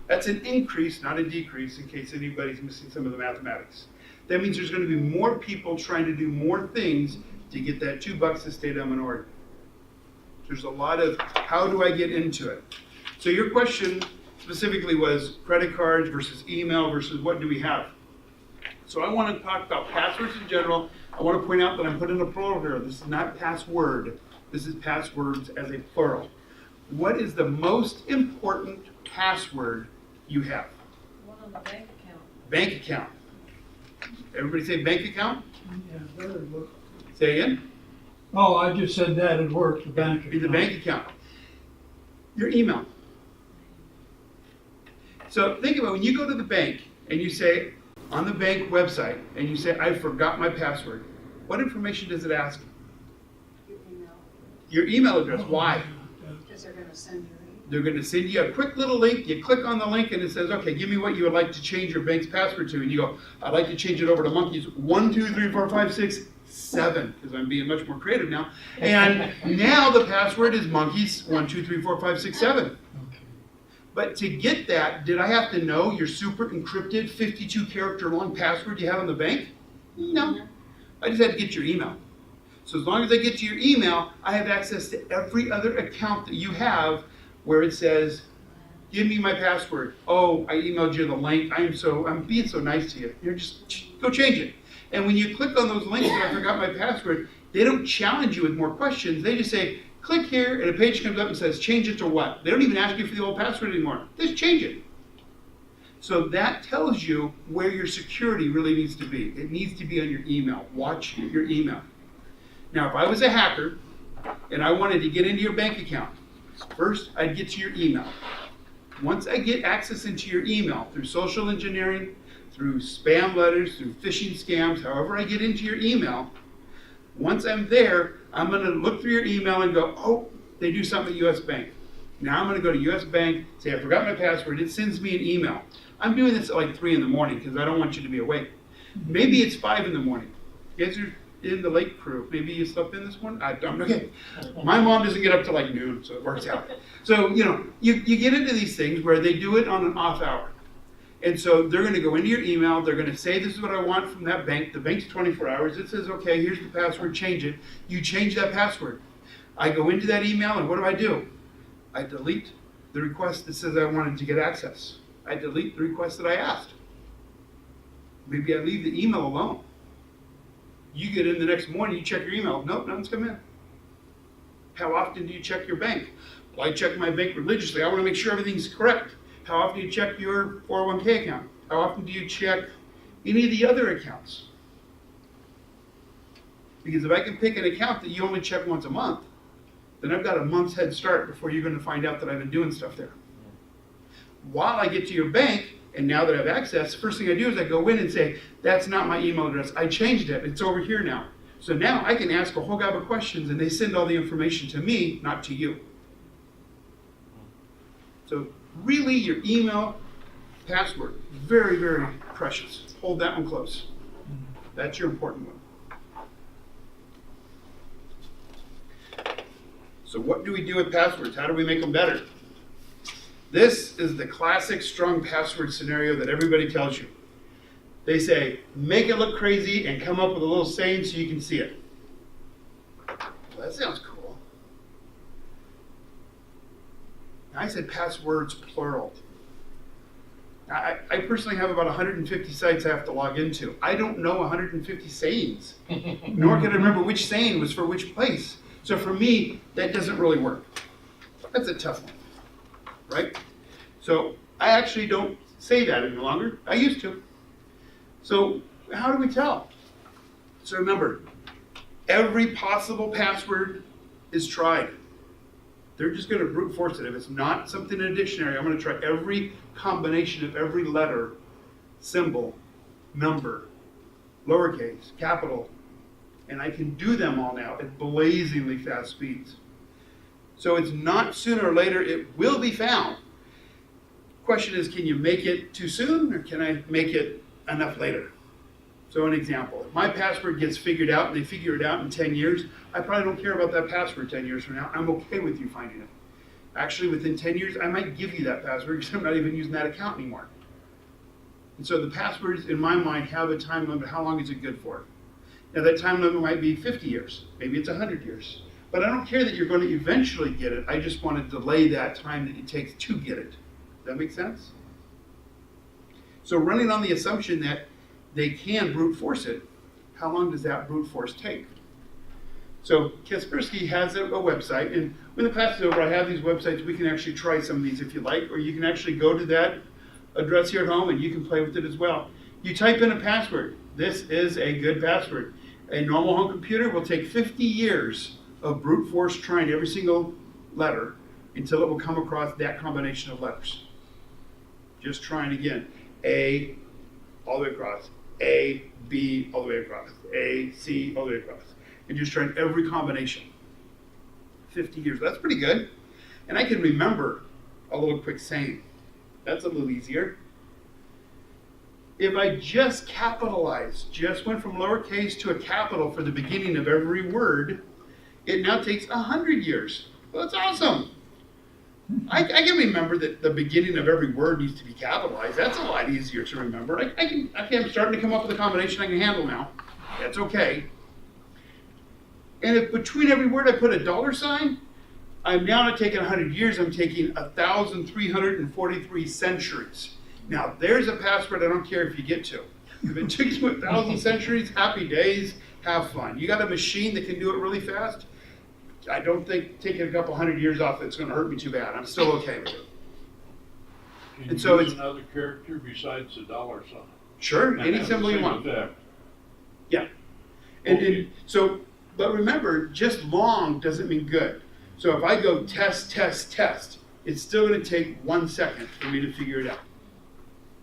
That's an increase, not a decrease, in case anybody's missing some of the mathematics. That means there's going to be more people trying to do more things to get that $2 to stay down minority. There's a lot of, how do I get into it? So your question specifically was credit cards versus email versus what do we have? So I want to talk about passwords in general. I want to point out that I'm putting a plural here. This is not password. This is passwords as a plural. What is the most important password you have? One on the bank account. Bank account. Everybody say bank account? Yeah, that would work. Say again. Oh, I just said that it worked, the bank Be the account. bank account. Your email. So think about when you go to the bank and you say, on the bank website, and you say, I forgot my password. What information does it ask? Your email, Your email address. Why? because they're gonna send you They're going to send you a quick little link. You click on the link and it says, okay, give me what you would like to change your bank's password to. And you go, I'd like to change it over to monkeys 1, 2, 3, 4, 5, 6, 7, because I'm being much more creative now. And now the password is monkeys 1, 2, 3, 4, 5, 6, 7. Okay. But to get that, did I have to know your super encrypted 52-character long password you have in the bank? No. I just had to get your email. So as long as I get to your email, I have access to every other account that you have where it says, give me my password. Oh, I emailed you the link. I'm being so nice to you. You're just, go change it. And when you click on those links that I forgot my password, they don't challenge you with more questions. They just say, click here, and a page comes up and says, change it to what? They don't even ask you for the old password anymore. Just change it. So that tells you where your security really needs to be. It needs to be on your email. Watch your email. Now, if I was a hacker and I wanted to get into your bank account, first I'd get to your email. Once I get access into your email through social engineering, through spam letters, through phishing scams, however I get into your email, once I'm there, I'm going to look through your email and go, oh, they do something at US Bank. Now I'm going to go to US Bank, say I forgot my password, it sends me an email. I'm doing this at like 3 in the morning because I don't want you to be awake. Maybe it's 5 in the morning. You guys are in the late crew. Maybe you slept in this one? I don't know. Okay. My mom doesn't get up till like noon, so it works out. So, you get into these things where they do it on an off hour. And so they're going to go into your email. They're going to say, this is what I want from that bank. The bank's 24 hours. It says, okay, here's the password. Change it. You change that password. I go into that email, and what do? I delete the request that says I wanted to get access. I delete the request that I asked. Maybe I leave the email alone. You get in the next morning, you check your email. Nope, nothing's come in. How often do you check your bank? Well, I check my bank religiously. I want to make sure everything's correct. How often do you check your 401k account? How often do you check any of the other accounts? Because if I can pick an account that you only check once a month, then I've got a month's head start before you're going to find out that I've been doing stuff there. While I get to your bank, and now that I have access, the first thing I do is I go in and say, that's not my email address. I changed it. It's over here now. So now I can ask a whole gobble of questions, and they send all the information to me, not to you. So really, your email password, very, very precious. Hold that one close. That's your important one. So what do we do with passwords? How do we make them better? This is the classic strong password scenario that everybody tells you. They say, make it look crazy and come up with a little saying so you can see it. Well, that sounds cool. I said passwords plural. I personally have about 150 sites I have to log into. I don't know 150 sayings, nor can I remember which saying was for which place. So for me, that doesn't really work. That's a tough one, right? So I actually don't say that any longer. I used to. So how do we tell? So remember, every possible password is tried. They're just going to brute force it. If it's not something in a dictionary, I'm going to try every combination of every letter, symbol, number, lowercase, capital, and I can do them all now at blazingly fast speeds. So it's not sooner or later, it will be found. Question is, can you make it too soon, or can I make it enough later? So an example, if my password gets figured out and they figure it out in 10 years, I probably don't care about that password 10 years from now. I'm okay with you finding it. Actually, within 10 years, I might give you that password because I'm not even using that account anymore. And so the passwords, in my mind, have a time limit. How long is it good for? Now, that time limit might be 50 years. Maybe it's 100 years. But I don't care that you're going to eventually get it. I just want to delay that time that it takes to get it. Does that make sense? So running on the assumption that they can brute force it, how long does that brute force take? So Kaspersky has a website, and when the class is over, I have these websites. We can actually try some of these if you like, or you can actually go to that address here at home and you can play with it as well. You type in a password. This is a good password. A normal home computer will take 50 years of brute force trying every single letter until it will come across that combination of letters. Just trying again. A, all the way across. A, B, all the way across. A, C, all the way across. And just trying every combination. 50 years, that's pretty good. And I can remember a little quick saying. That's a little easier. If I just capitalized, just went from lowercase to a capital for the beginning of every word, it now takes 100 years. Well, that's awesome. I can remember that the beginning of every word needs to be capitalized. That's a lot easier to remember. I'm starting to come up with a combination I can handle now. That's okay. And if between every word I put a $sign, I'm now not taking 100 years, I'm taking 1,343 centuries. Now, there's a password I don't care if you get to. If it took you 1,000 centuries, happy days, have fun. You got a machine that can do it really fast? I don't think taking a couple 100 years off it's going to hurt me too bad. I'm still okay with it. Can And you so use it's- another character besides the $sign? Sure, And any have symbol the you same want. effect? Yeah. And Okay. so, but remember, just long doesn't mean good. So if I go test, test, test, it's still going to take 1 second for me to figure it out.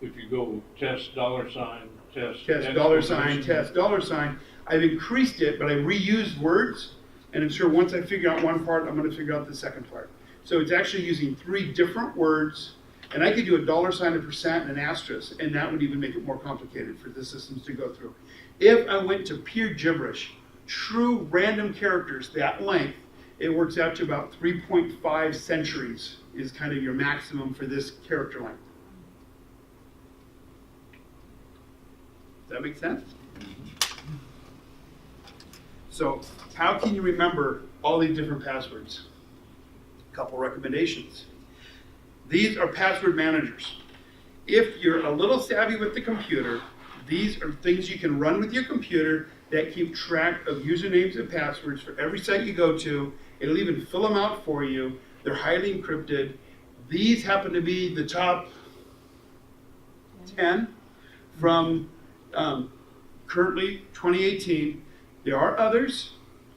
If you go test $sign, test. Test, exclamation, test, $sign. I've increased it, but I reused words, and I'm sure once I figure out one part, I'm going to figure out the second part. So it's actually using 3 different words, and I could do a $sign, a percent, and an asterisk, and that would even make it more complicated for the systems to go through. If I went to pure gibberish, true random characters that length, it works out to about 3.5 centuries is kind of your maximum for this character length. Does that make sense? So how can you remember all these different passwords? A couple recommendations. These are password managers. If you're a little savvy with the computer, these are things you can run with your computer that keep track of usernames and passwords for every site you go to. It'll even fill them out for you. They're highly encrypted. These happen to be the top 10 from currently 2018. There are others.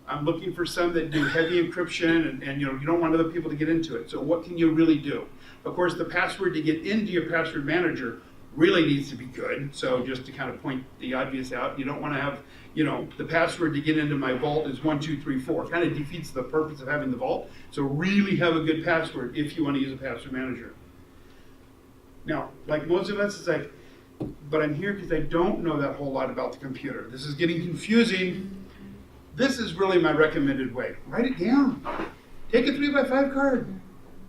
I'm looking for some that do heavy encryption and you don't want other people to get into it. So what can you really do? Of course, the password to get into your password manager really needs to be good. So just to kind of point the obvious out, you don't want to have, the password to get into my vault is 1234. It kind of defeats the purpose of having the vault. So really have a good password if you want to use a password manager. Now, like most of us, it's like, but I'm here because I don't know that whole lot about the computer. This is getting confusing. This is really my recommended way. Write it down. Take a 3x5 card.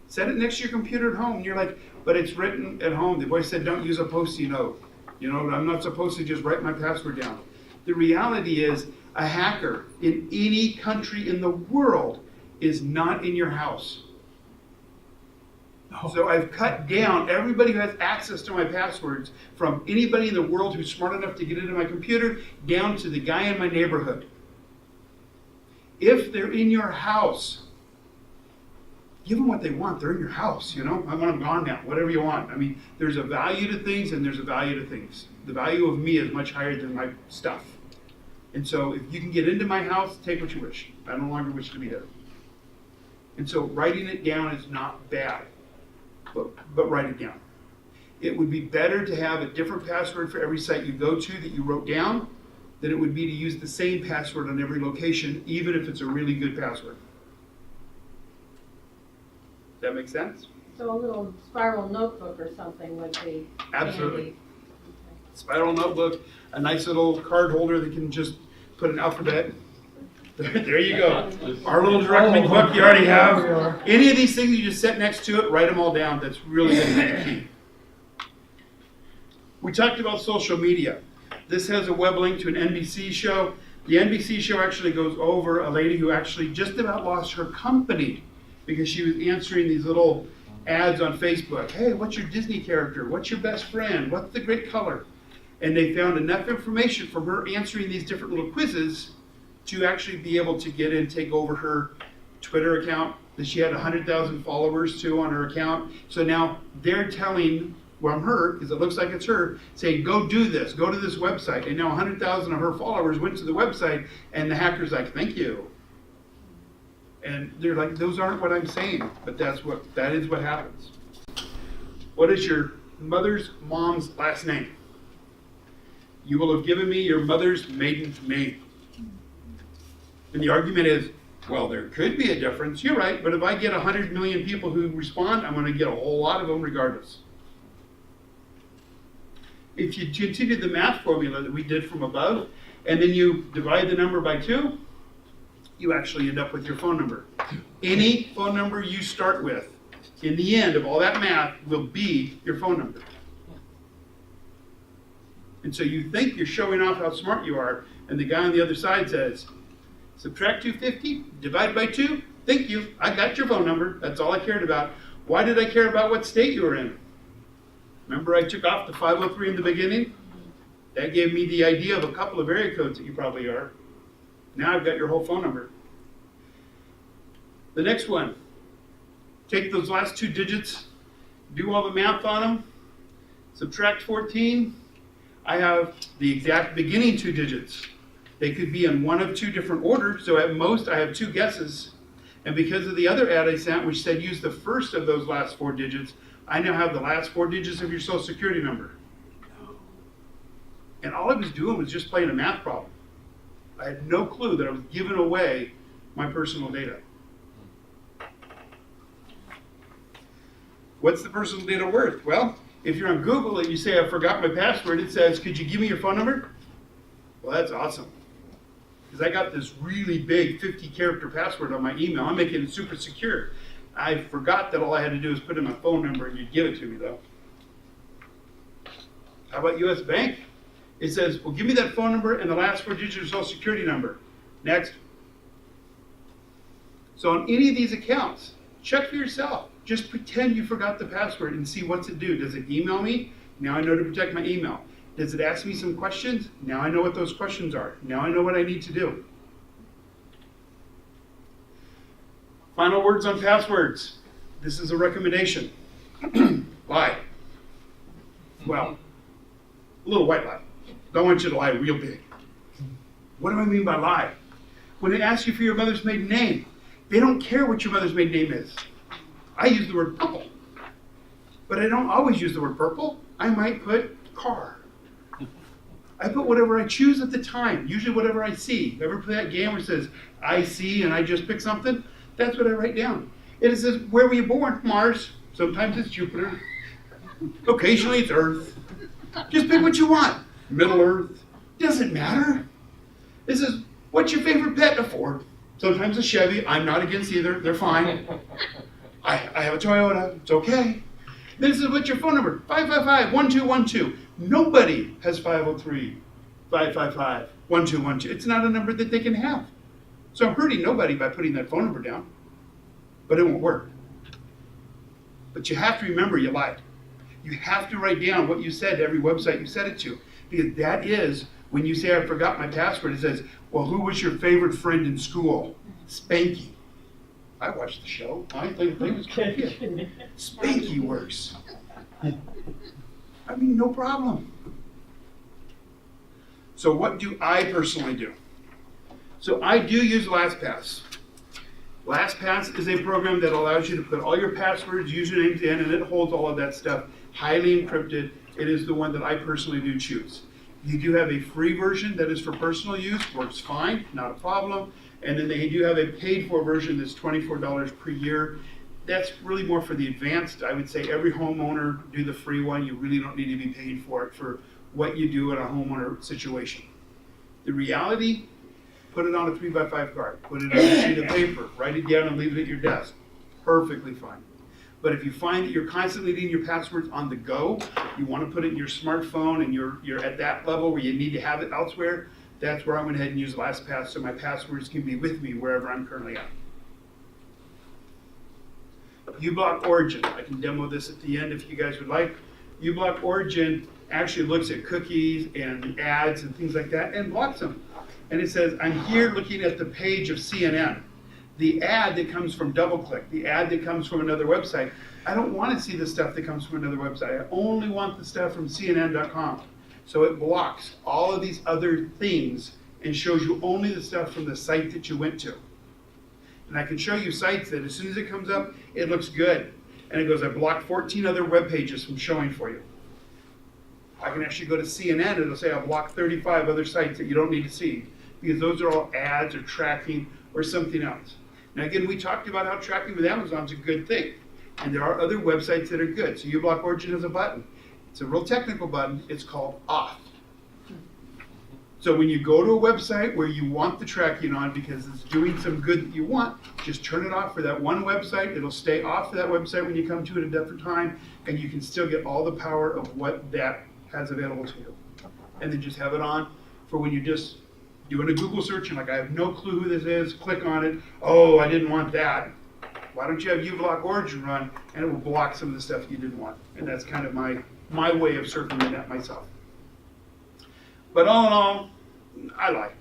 Set it next to your computer at home. And you're like, but it's written at home. The voice said, don't use a Post-it note. I'm not supposed to just write my password down. The reality is a hacker in any country in the world is not in your house. Oh. So I've cut down everybody who has access to my passwords, from anybody in the world who's smart enough to get into my computer down to the guy in my neighborhood. If they're in your house, give them what they want. They're in your house, you know. I want them gone now, whatever you want. I mean, there's a value to things and there's a value to things. The value of me is much higher than my stuff. And so if you can get into my house, take what you wish. I no longer wish to be there. And so writing it down is not bad, but write it down. It would be better to have a different password for every site you go to that you wrote down than it would be to use the same password on every location, even if it's a really good password. Does that make sense? So a little spiral notebook or something would be Absolutely. handy. Spiral notebook, a nice little card holder that can just put an alphabet. There you go. Our little DirectLink book you already have. Any of these things you just set next to it, write them all down. That's really good key. We talked about social media. This has a web link to an NBC show. The NBC show actually goes over a lady who actually just about lost her company because she was answering these little ads on Facebook. Hey, what's your Disney character? What's your best friend? What's the great color? And they found enough information from her answering these different little quizzes to actually be able to get in, take over her Twitter account that she had 100,000 followers to on her account. So now they're telling, well, I'm her, because it looks like it's her, saying, go do this, go to this website. And now 100,000 of her followers went to the website, and the hacker's like, thank you. And they're like, those aren't what I'm saying, but that is what happens. What is your mom's last name? You will have given me your mother's maiden name. And the argument is, well, there could be a difference. You're right, but if I get 100 million people who respond, I'm going to get a whole lot of them regardless. If you continue the math formula that we did from above, and then you divide the number by 2, you actually end up with your phone number. Any phone number you start with, in the end of all that math, will be your phone number. And so you think you're showing off how smart you are, and the guy on the other side says, subtract 250, divide by 2, thank you, I got your phone number, that's all I cared about. Why did I care about what state you were in? Remember I took off the 503 in the beginning? That gave me the idea of a couple of area codes that you probably are. Now I've got your whole phone number. The next one, take those last 2 digits, do all the math on them, subtract 14. I have the exact beginning 2 digits. They could be in one of 2 different orders, so at most I have 2 guesses. And because of the other ad I sent, which said use the first of those last 4 digits, I now have the last 4 digits of your social security number. And all I was doing was just playing a math problem. I had no clue that I was giving away my personal data. What's the personal data worth? Well, if you're on Google and you say, I forgot my password, it says, could you give me your phone number? Well, that's awesome. Because I got this really big 50-character password on my email. I'm making it super secure. I forgot that all I had to do was put in my phone number and you'd give it to me, though. How about US Bank? It says, well, give me that phone number and the last 4 digits of your social security number. Next. So on any of these accounts, check for yourself. Just pretend you forgot the password and see what's it do. Does it email me? Now I know to protect my email. Does it ask me some questions? Now I know what those questions are. Now I know what I need to do. Final words on passwords. This is a recommendation. Lie. Well, a little white lie. Don't want you to lie real big. What do I mean by lie? When they ask you for your mother's maiden name, they don't care what your mother's maiden name is. I use the word purple. But I don't always use the word purple. I might put car. I put whatever I choose at the time, usually whatever I see. Ever play that game where it says, I see and I just pick something? That's what I write down. And it says, where were you born? Mars. Sometimes it's Jupiter. Occasionally it's Earth. Just pick what you want. Middle Earth. Doesn't matter. It says, what's your favorite pet? A Ford. Sometimes a Chevy. I'm not against either. They're fine. I have a Toyota. It's okay. Then it says, what's your phone number? 555-1212. Nobody has 503-555-1212. It's not a number that they can have. So I'm hurting nobody by putting that phone number down. But it won't work. But you have to remember you lied. You have to write down what you said to every website you said it to. Because that is, when you say I forgot my password, it says, well, who was your favorite friend in school? Spanky. I watched the show. I think it was good. Spanky works. I mean, no problem. So what do I personally do? So I do use LastPass. LastPass is a program that allows you to put all your passwords, usernames in, and it holds all of that stuff highly encrypted. It is the one that I personally do choose. You do have a free version that is for personal use, works fine, not a problem. And then they do have a paid for version that's $24 per year. That's really more for the advanced. I would say every homeowner do the free one. You really don't need to be paid for it for what you do in a homeowner situation. The reality, put it on a 3x5 card, put it on a sheet of paper, write it down and leave it at your desk. Perfectly fine. But if you find that you're constantly needing your passwords on the go, you want to put it in your smartphone and you're at that level where you need to have it elsewhere, that's where I went ahead and used LastPass so my passwords can be with me wherever I'm currently at. uBlock Origin, I can demo this at the end if you guys would like. uBlock Origin actually looks at cookies and ads and things like that and blocks them. And it says, I'm here looking at the page of CNN. The ad that comes from DoubleClick, the ad that comes from another website, I don't want to see the stuff that comes from another website. I only want the stuff from CNN.com. So it blocks all of these other things and shows you only the stuff from the site that you went to. And I can show you sites that as soon as it comes up, it looks good. And it goes, I blocked 14 other web pages from showing for you. I can actually go to CNN and it'll say I blocked 35 other sites that you don't need to see because those are all ads or tracking or something else. Now again, we talked about how tracking with Amazon is a good thing. And there are other websites that are good. So uBlock Origin has a button. It's a real technical button. It's called off. So when you go to a website where you want the tracking on because it's doing some good that you want, just turn it off for that one website. It'll stay off for that website when you come to it at a different time, and you can still get all the power of what that has available to you. And then just have it on for when you're just doing a Google search and like, I have no clue who this is, click on it. Oh, I didn't want that. Why don't you have uBlock Origin run, and it will block some of the stuff you didn't want. And that's kind of my way of circling that myself. But all in all, I lie.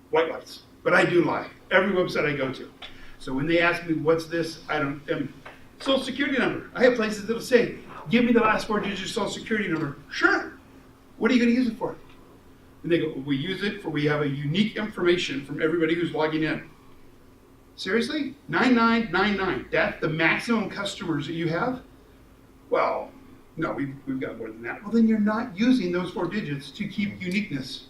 White lies. But I do lie. Every website I go to. So when they ask me, what's this? I don't, Social Security number. I have places that'll say, give me the last 4 digits of Social Security number. Sure. What are you going to use it for? And they go, well, we use it for, we have a unique information from everybody who's logging in. Seriously? 9999. That's the maximum customers that you have? Well, no, we've got more than that. Well, then you're not using those 4 digits to keep uniqueness.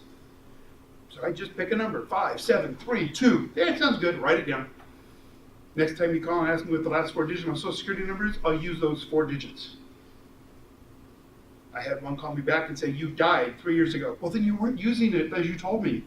So I just pick a number, 5, 7, 3, 2. Yeah, it sounds good. Write it down. Next time you call and ask me what the last 4 digits of my Social Security number is, I'll use those 4 digits. I had one call me back and say, you died 3 years ago. Well, then you weren't using it as you told me.